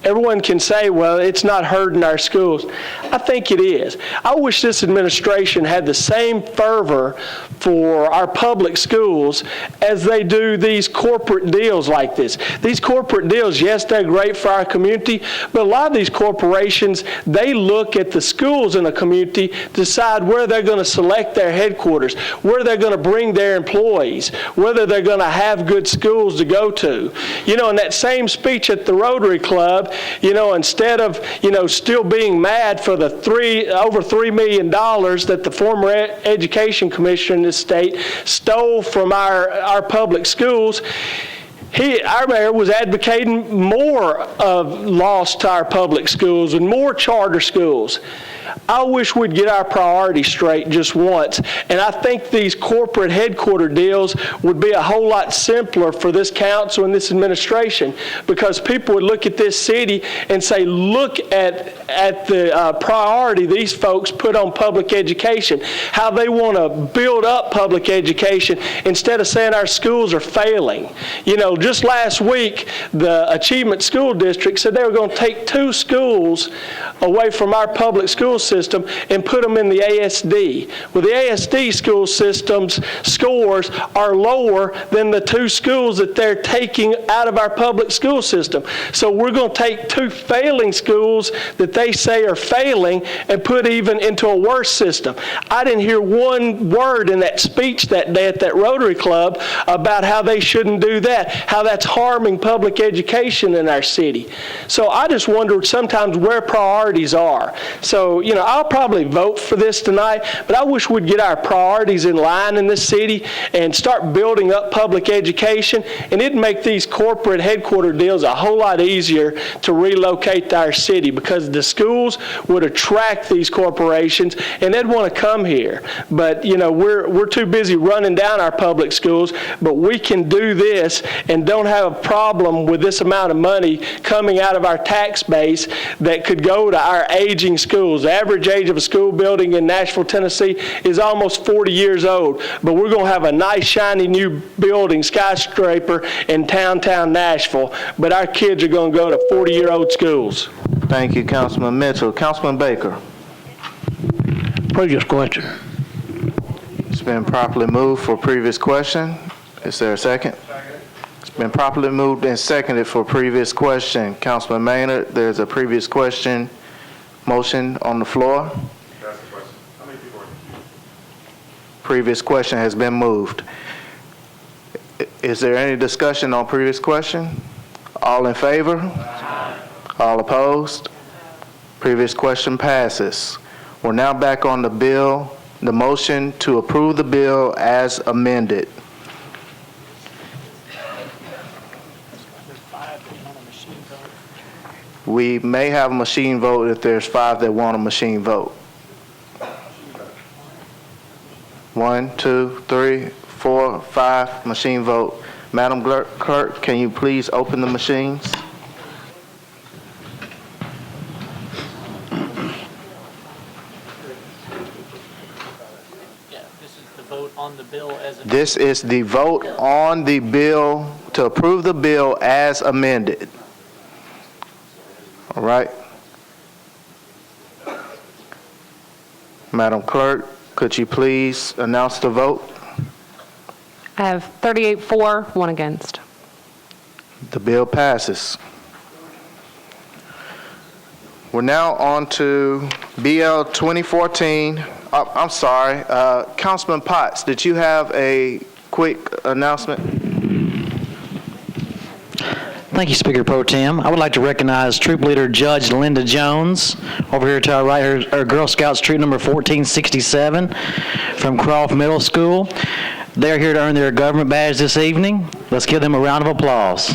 everyone can say, well, it's not hurting our schools. I think it is. I wish this administration had the same fervor for our public schools as they do these corporate deals like this. These corporate deals, yes, they're great for our community, but a lot of these corporations, they look at the schools in a community, decide where they're going to select their headquarters, where they're going to bring their employees, whether they're going to have good schools to go to. In that same speech at the Rotary Club, instead of, still being mad for the over $3 million that the former Education Commissioner in this state stole from our public schools, our mayor was advocating more of loss to our public schools and more charter schools. I wish we'd get our priorities straight just once. And I think these corporate headquarter deals would be a whole lot simpler for this council and this administration, because people would look at this city and say, look at the priority these folks put on public education, how they want to build up public education instead of saying our schools are failing. Just last week, the Achievement School District said they were going to take 2 schools away from our public school system and put them in the ASD. Well, the ASD school system's scores are lower than the 2 schools that they're taking out of our public school system. So we're going to take 2 failing schools that they say are failing and put even into a worse system. I didn't hear one word in that speech that day at that Rotary Club about how they shouldn't do that, how that's harming public education in our city. So I just wonder sometimes where priorities are. So, I'll probably vote for this tonight, but I wish we'd get our priorities in line in this city and start building up public education, and it'd make these corporate headquarter deals a whole lot easier to relocate to our city, because the schools would attract these corporations and they'd want to come here. But, we're too busy running down our public schools, but we can do this and don't have a problem with this amount of money coming out of our tax base that could go to our aging schools. The average age of a school building in Nashville, Tennessee is almost 40 years old, but we're going to have a nice, shiny new building, skyscraper in downtown Nashville, but our kids are going to go to 40-year-old schools. Thank you, Councilman Mitchell. Councilman Baker. Previous question. It's been properly moved for previous question. Is there a second? It's been properly moved and seconded for previous question. Councilman Maynard, there's a previous question motion on the floor. That's the question. How many people are here? Previous question has been moved. Is there any discussion on previous question? All in favor? Aye. All opposed? Previous question passes. We're now back on the bill, the motion to approve the bill as amended. We may have a machine vote if there's 5 that want a machine vote. 1, 2, 3, 4, 5, machine vote. Madam Clerk, can you please open the machines? This is the vote on the bill to approve the bill as amended. All right. Madam Clerk, could you please announce the vote? I have 38 for, 1 against. The bill passes. We're now on to BL 2014. I'm sorry, Councilman Potts, did you have a quick announcement? Thank you, Speaker Pro Tem. I would like to recognize Troop Leader Judge Linda Jones, over here to our right, her Girl Scouts Troop number 1467 from Croft Middle School. They're here to earn their government badge this evening. Let's give them a round of applause.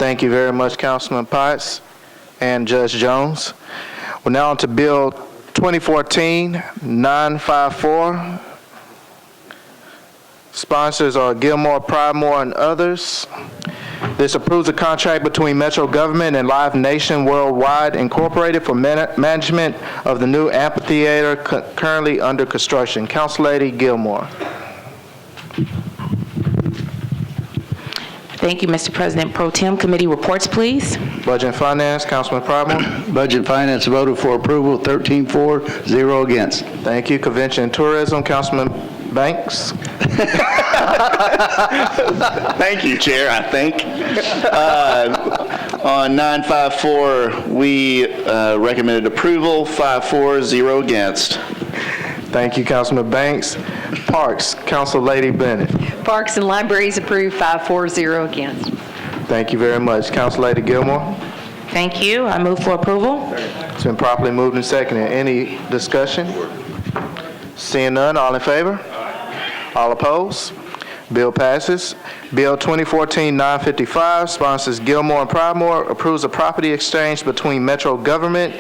Thank you very much, Councilman Potts and Judge Jones. We're now on to Bill 2014-954. Sponsors are Gilmore, Pridemore, and others. This approves a contract between Metro Government and Live Nation Worldwide Incorporated for management of the new amphitheater currently under construction. Councilor Gilmore. Thank you, Mr. President Pro Tem. Committee reports, please. Budget and Finance, Councilman Pridemore. Budget and Finance voted for approval, 13-4, 0 against. Thank you. Convention and Tourism, Councilman Banks. Thank you, Chair, I think. On 954, we recommended approval, 5-4, 0 against. Thank you, Councilman Banks. Parks, Council Lady Bennett. Parks and Libraries approved, 5-4, 0 against. Thank you very much. Council Lady Gilmore. Thank you. I move for approval. It's been properly moved and seconded. Any discussion? Seeing none, all in favor? All opposed? Bill passes. Bill 2014-955, sponsors Gilmore and Pridemore, approves a property exchange between Metro Government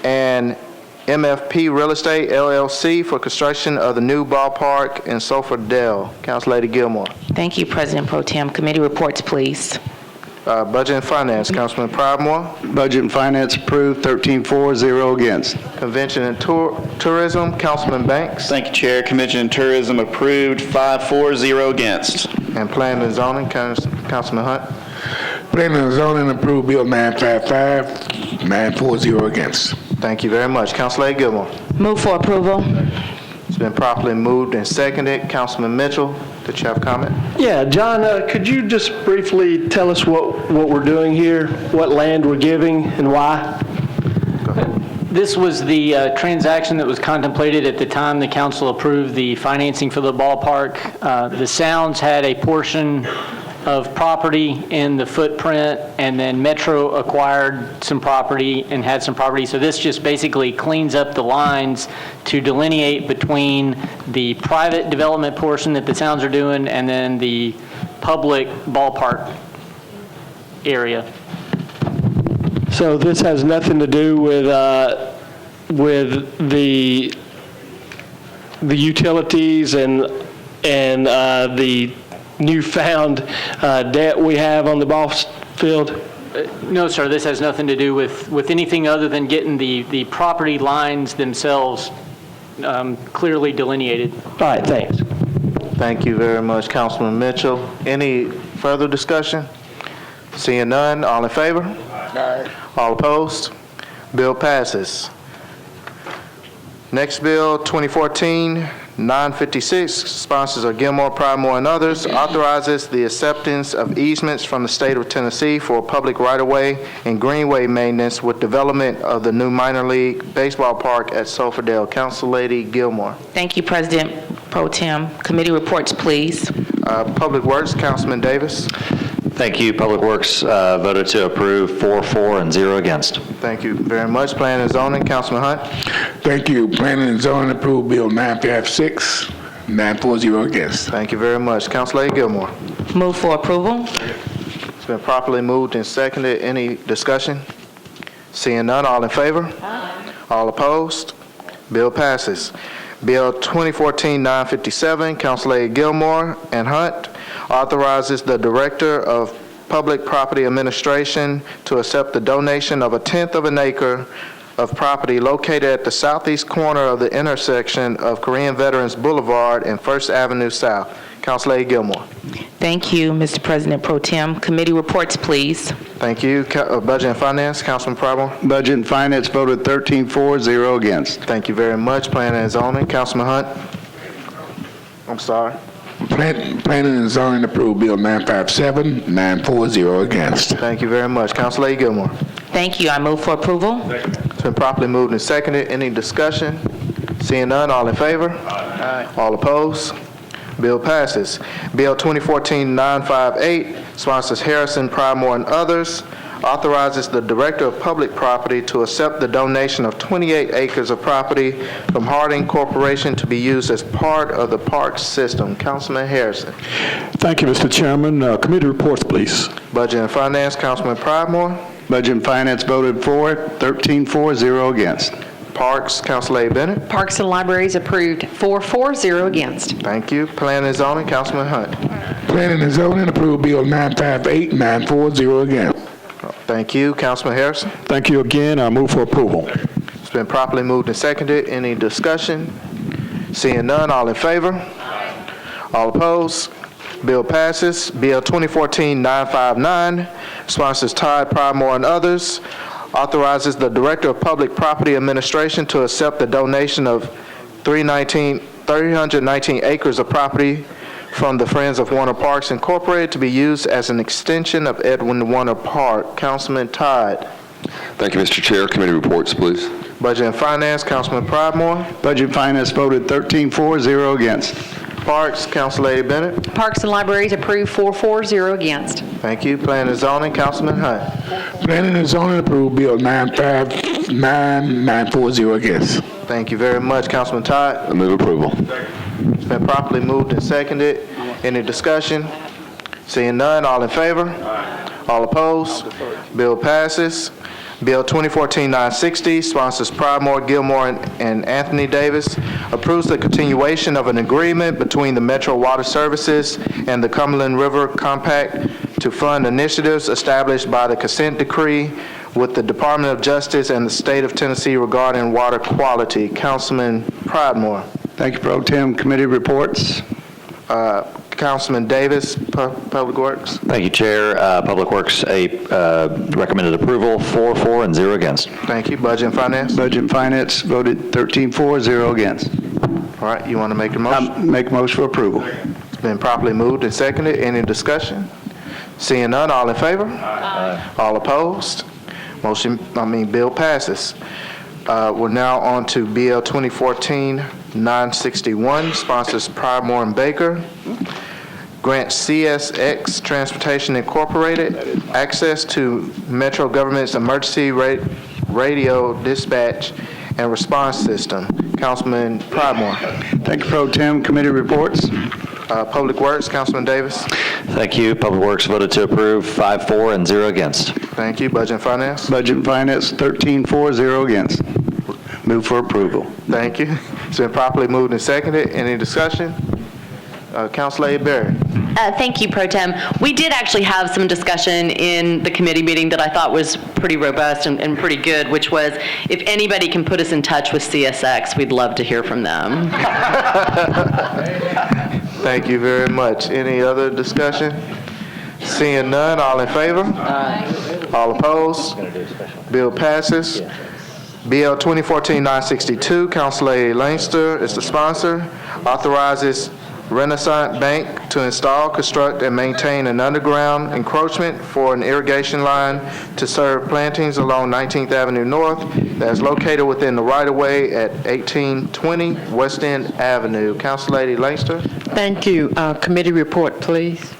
and MFP Real Estate, LLC, for construction of the new ballpark in Sulphur-Dale. Council Lady Gilmore. Thank you, President Pro Tem. Committee reports, please. Budget and Finance, Councilman Pridemore. Budget and Finance approved, 13-4, 0 against. Convention and Tourism, Councilman Banks. Thank you, Chair. Convention and Tourism approved, 5-4, 0 against. And Planning and Zoning, Councilman Hunt. Planning and Zoning approved Bill 955, 9-4, 0 against. Thank you very much. Councilor Gilmore. Move for approval. It's been properly moved and seconded. Councilman Mitchell, did you have a comment? Yeah, John, could you just briefly tell us what we're doing here, what land we're giving, and why? Go ahead. This was the transaction that was contemplated at the time the council approved the financing for the ballpark. The Sounds had a portion of property in the footprint, and then Metro acquired some property and had some property. So this just basically cleans up the lines to delineate between the private development portion that the Sounds are doing and then the public ballpark area. So this has nothing to do with the utilities and the newfound debt we have on the ball field? No, sir, this has nothing to do with anything other than getting the property lines themselves clearly delineated. All right, thanks. Thank you very much, Councilman Mitchell. Any further discussion? Seeing none, all in favor? Aye. All opposed? Bill passes. Next bill, 2014-956, sponsors are Gilmore, Pridemore, and others, authorizes the acceptance of easements from the state of Tennessee for public right-of-way and greenway maintenance with development of the new minor league baseball park at Sulphur-Dale. Council Lady Gilmore. Thank you, President Pro Tem. Committee reports, please. Public Works, Councilman Davis. Thank you. Public Works voted to approve 4-4 and 0 against. Thank you very much. Planning and Zoning, Councilman Hunt. Thank you. Planning and Zoning approved Bill 956, 9-4, 0 against. Thank you very much. Councilor Gilmore. Move for approval. It's been properly moved and seconded. Any discussion? Seeing none, all in favor? Aye. All opposed? Bill passes. Bill 2014-957, Councilor Gilmore and Hunt, authorizes the Director of Public Property Administration to accept the donation of 1/10 of an acre of property located at the southeast corner of the intersection of Korean Veterans Boulevard and First Avenue South. Councilor Gilmore. Thank you, Mr. President Pro Tem. Committee reports, please. Thank you. Budget and Finance, Councilman Pridemore. Budget and Finance voted 13-4, 0 against. Thank you very much. Planning and Zoning, Councilman Hunt. I'm sorry. Planning and Zoning approved Bill 957, 9-4, 0 against. Thank you very much. Councilor Gilmore. Thank you. I move for approval. It's been properly moved and seconded. Any discussion? Seeing none, all in favor? Aye. All opposed? Bill passes. Bill 2014-958 sponsors Harrison, Pridemore, and others, authorizes the Director of Public Property to accept the donation of 28 acres of property from Harding Corporation to be used as part of the park system. Councilman Harrison. Thank you, Mr. Chairman. Committee reports, please. Budget and Finance, Councilman Pridemore. Budget and Finance voted for it, 13-4, 0 against. Parks, Councilor Bennett. Parks and Libraries approved, 4-4, 0 against. Thank you. Planning and Zoning, Councilman Hunt. Planning and Zoning approved Bill 958, 9-4, 0 against. Thank you. Councilman Harrison. Thank you again. I move for approval. It's been properly moved and seconded. Any discussion? Seeing none, all in favor? All opposed? Bill passes. Bill 2014-959, sponsors Todd Pridemore and others, authorizes the Director of Public Property Administration to accept the donation of 319 acres of property from the Friends of Warner Parks Incorporated to be used as an extension of Edwin Warner Park. Councilman Todd. Thank you, Mr. Chair. Committee reports, please. Budget and Finance, Councilman Pridemore. Budget and Finance voted 13-4, 0 against. Parks, Councilor Bennett. Parks and Libraries approved, 4-4, 0 against. Thank you. Planning and Zoning, Councilman Hunt. Planning and Zoning approved Bill 959, 9-4, 0 against. Thank you very much, Councilman Todd. I move approval. It's been properly moved and seconded. Any discussion? Seeing none, all in favor? All opposed? Bill passes. Bill 2014-960, sponsors Pridemore, Gilmore, and Anthony Davis, approves the continuation of an agreement between the Metro Water Services and the Cumberland River Compact to fund initiatives established by the consent decree with the Department of Justice and the State of Tennessee regarding water quality. Councilman Pridemore. Thank you, Pro Tem. Committee reports. Councilman Davis, Public Works. Thank you, Chair. Public Works, recommended approval, 4-4, and 0 against. Thank you. Budget and Finance. Budget and Finance voted 13-4, 0 against. All right, you want to make a motion? Make a motion for approval. It's been properly moved and seconded. Any discussion? Seeing none, all in favor? Aye. All opposed? Bill passes. We're now on to BL 2014-961, sponsors Pridemore and Baker. Grant CSX Transportation Incorporated access to Metro Government's emergency radio dispatch and response system. Councilman Pridemore. Thank you, Pro Tem. Committee reports. Public Works, Councilman Davis. Thank you. Public Works voted to approve, 5-4, and 0 against. Thank you. Budget and Finance. Budget and Finance 13-4, 0 against. Move for approval. Thank you. It's been properly moved and seconded. Any discussion? Councilor Berry. Thank you, Pro Tem. We did actually have some discussion in the committee meeting that I thought was pretty robust and pretty good, which was if anybody can put us in touch with CSX, we'd love to hear from them. Thank you very much. Any other discussion? Seeing none, all in favor? Aye. All opposed? Bill passes. BL 2014-962, Councilor Leinster is the sponsor, authorizes Renaissance Bank to install, construct, and maintain an underground encroachment for an irrigation line to serve plantings along 19th Avenue North that is located within the right-of-way at 1820 West End Avenue. Councilor Leinster. Thank you. Committee report, please.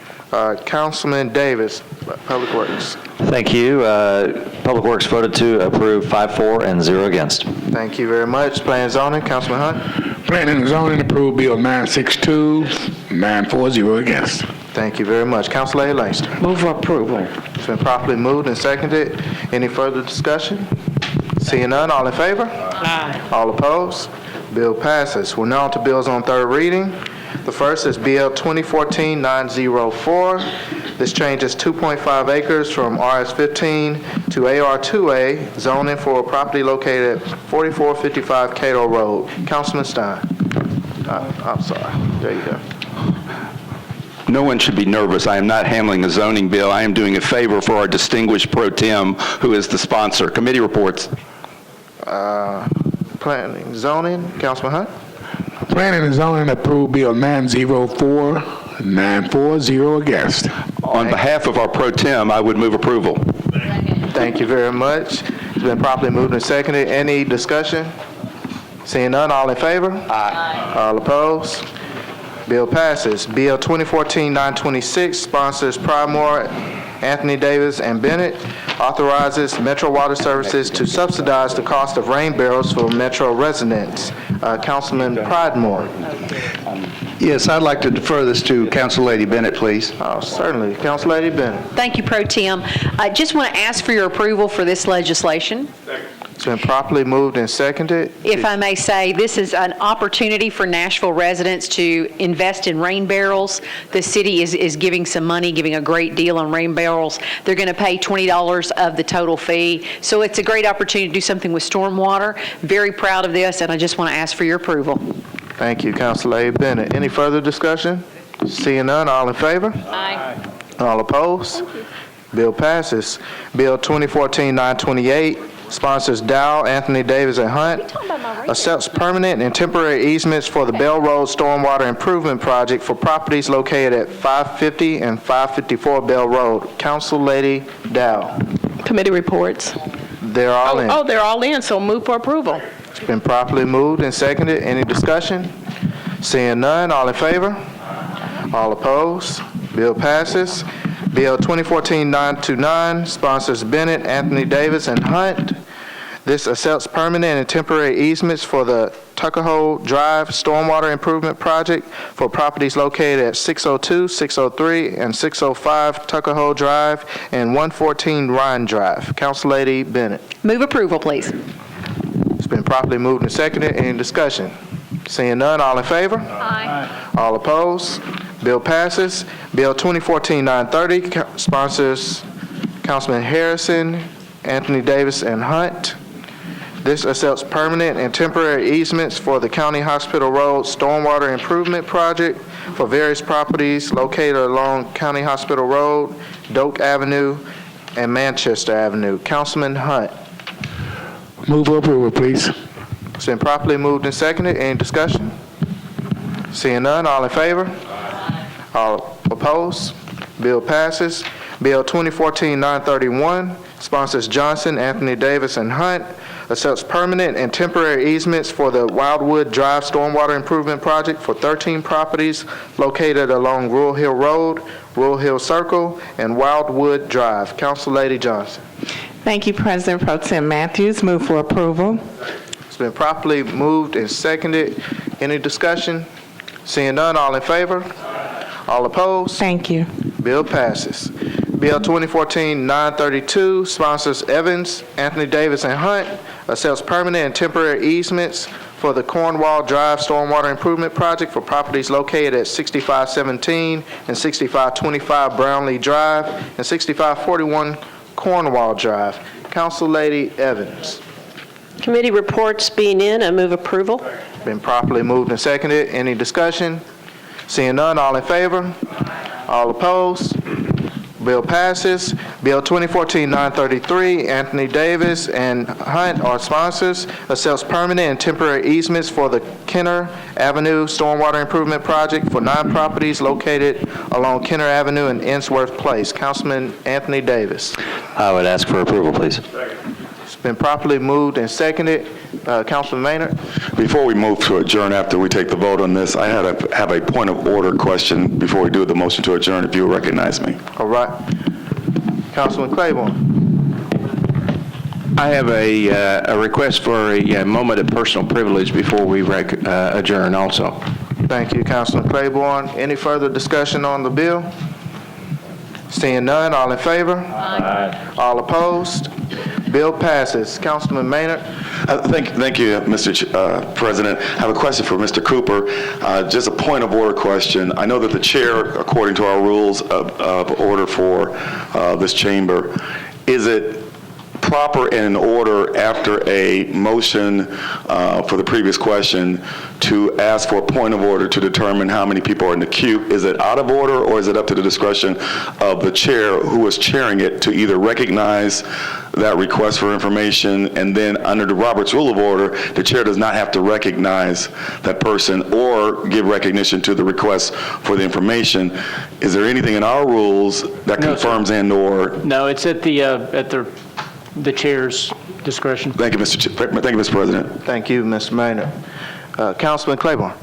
Councilman Davis, Public Works. Thank you. Public Works voted to approve, 5-4, and 0 against. Thank you very much. Planning and Zoning, Councilman Hunt. Planning and Zoning approved Bill 962, 9-4, 0 against. Thank you very much. Councilor Leinster. Move for approval. It's been properly moved and seconded. Any further discussion? Seeing none, all in favor? Aye. All opposed? Bill passes. We're now on to bills on third reading. The first is BL 2014-904. This changes 2.5 acres from RS-15 to AR-2A, zoning for a property located at 4455 Cato Road. Councilman Stein. I'm sorry. There you go. No one should be nervous. I am not handling a zoning bill. I am doing a favor for our distinguished pro tem, who is the sponsor. Committee reports. Planning, Zoning, Councilman Hunt. Planning and Zoning approved Bill 904, 940 against. On behalf of our pro tem, I would move approval. Thank you very much. It's been properly moved and seconded. Any discussion? Seeing none, all in favor? Aye. All opposed? Bill passes. Bill 2014-926, sponsors Pridemore, Anthony Davis, and Bennett, authorizes Metro Water Services to subsidize the cost of rain barrels for Metro residents. Councilman Pridemore. Yes, I'd like to defer this to Councillady Bennett, please. Oh, certainly. Councillady Bennett. Thank you, Pro Tem. I just want to ask for your approval for this legislation. It's been properly moved and seconded. If I may say, this is an opportunity for Nashville residents to invest in rain barrels. The city is giving some money, giving a great deal on rain barrels. They're going to pay $20 of the total fee. So it's a great opportunity to do something with stormwater. Very proud of this, and I just want to ask for your approval. Thank you, Councilor Bennett. Any further discussion? Seeing none, all in favor? Aye. All opposed? Bill passes. Bill 2014-928, sponsors Dow, Anthony Davis, and Hunt, accepts permanent and temporary easements for the Bell Road Stormwater Improvement Project for properties located at 550 and 554 Bell Road. Councillady Dow. Committee reports. They're all in. Oh, they're all in, so move for approval. It's been properly moved and seconded. Any discussion? Seeing none, all in favor? All opposed? Bill passes. Bill 2014-929, sponsors Bennett, Anthony Davis, and Hunt. This accepts permanent and temporary easements for the Tuckahoe Drive Stormwater Improvement Project for properties located at 602, 603, and 605 Tuckahoe Drive and 114 Ryan Drive. Councillady Bennett. Move approval, please. It's been properly moved and seconded. Any discussion? Seeing none, all in favor? Aye. All opposed? Bill passes. Bill 2014-930, sponsors Councilman Harrison, Anthony Davis, and Hunt. This accepts permanent and temporary easements for the County Hospital Road Stormwater Improvement Project for various properties located along County Hospital Road, Doak Avenue, and Manchester Avenue. Councilman Hunt. Move for approval, please. It's been properly moved and seconded. Any discussion? Seeing none, all in favor? All opposed? Bill passes. Bill 2014-931, sponsors Johnson, Anthony Davis, and Hunt, accepts permanent and temporary easements for the Wildwood Drive Stormwater Improvement Project for 13 properties located along Rural Hill Road, Rural Hill Circle, and Wildwood Drive. Councillady Johnson. Thank you, President Pro Tem Matthews. Move for approval. It's been properly moved and seconded. Any discussion? Seeing none, all in favor? All opposed? Thank you. Bill passes. Bill 2014-932, sponsors Evans, Anthony Davis, and Hunt, accepts permanent and temporary easements for the Cornwall Drive Stormwater Improvement Project for properties located at 6517 and 6525 Brownlee Drive and 6541 Cornwall Drive. Councillady Evans. Committee reports being in, I move approval. Been properly moved and seconded. Any discussion? Seeing none, all in favor? All opposed? Bill passes. Bill 2014-933, Anthony Davis and Hunt are sponsors, accepts permanent and temporary easements for the Kenner Avenue Stormwater Improvement Project for 9 properties located along Kenner Avenue and Ensworth Place. Councilman Anthony Davis. I would ask for approval, please. It's been properly moved and seconded. Councilman Maynard. Before we move to adjourn, after we take the vote on this, I have a point of order question before we do the motion to adjourn, if you will recognize me. All right. Councilman Claiborne. I have a request for a moment of personal privilege before we adjourn also. Thank you, Councilman Claiborne. Any further discussion on the bill? Seeing none, all in favor? Aye. All opposed? Bill passes. Councilman Maynard. Thank you, Mr. President. I have a question for Mr. Cooper. Just a point of order question. I know that the chair, according to our rules of order for this chamber, is it proper and in order after a motion for the previous question to ask for a point of order to determine how many people are in the queue? Is it out of order, or is it up to the discretion of the chair who is chairing it to either recognize that request for information, and then under the Roberts Rule of Order, the chair does not have to recognize that person or give recognition to the request for the information? Is there anything in our rules that confirms and/or? No, it's at the chair's discretion. Thank you, Mr. President. Thank you, Mr. Maynard. Councilman Claiborne.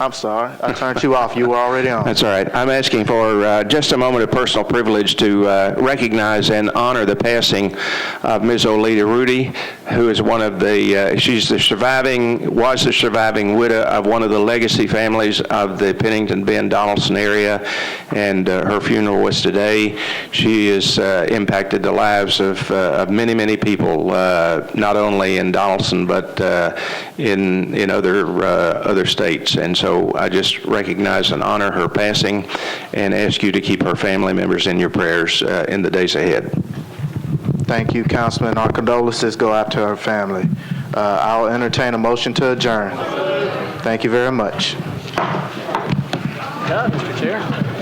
I'm sorry. I turned you off. You were already on. That's all right. I'm asking for just a moment of personal privilege to recognize and honor the passing of Ms. Olita Rudy, who is one of the, was the surviving widow of one of the legacy families of the Pennington Bend Donaldson area, and her funeral was today. She has impacted the lives of many, many people, not only in Donaldson, but in other states. And so I just recognize and honor her passing and ask you to keep her family members in your prayers in the days ahead. Thank you, Councilman. Our condolences go out to her family. I'll entertain a motion to adjourn. Thank you very much. Good job, Mr. Chair.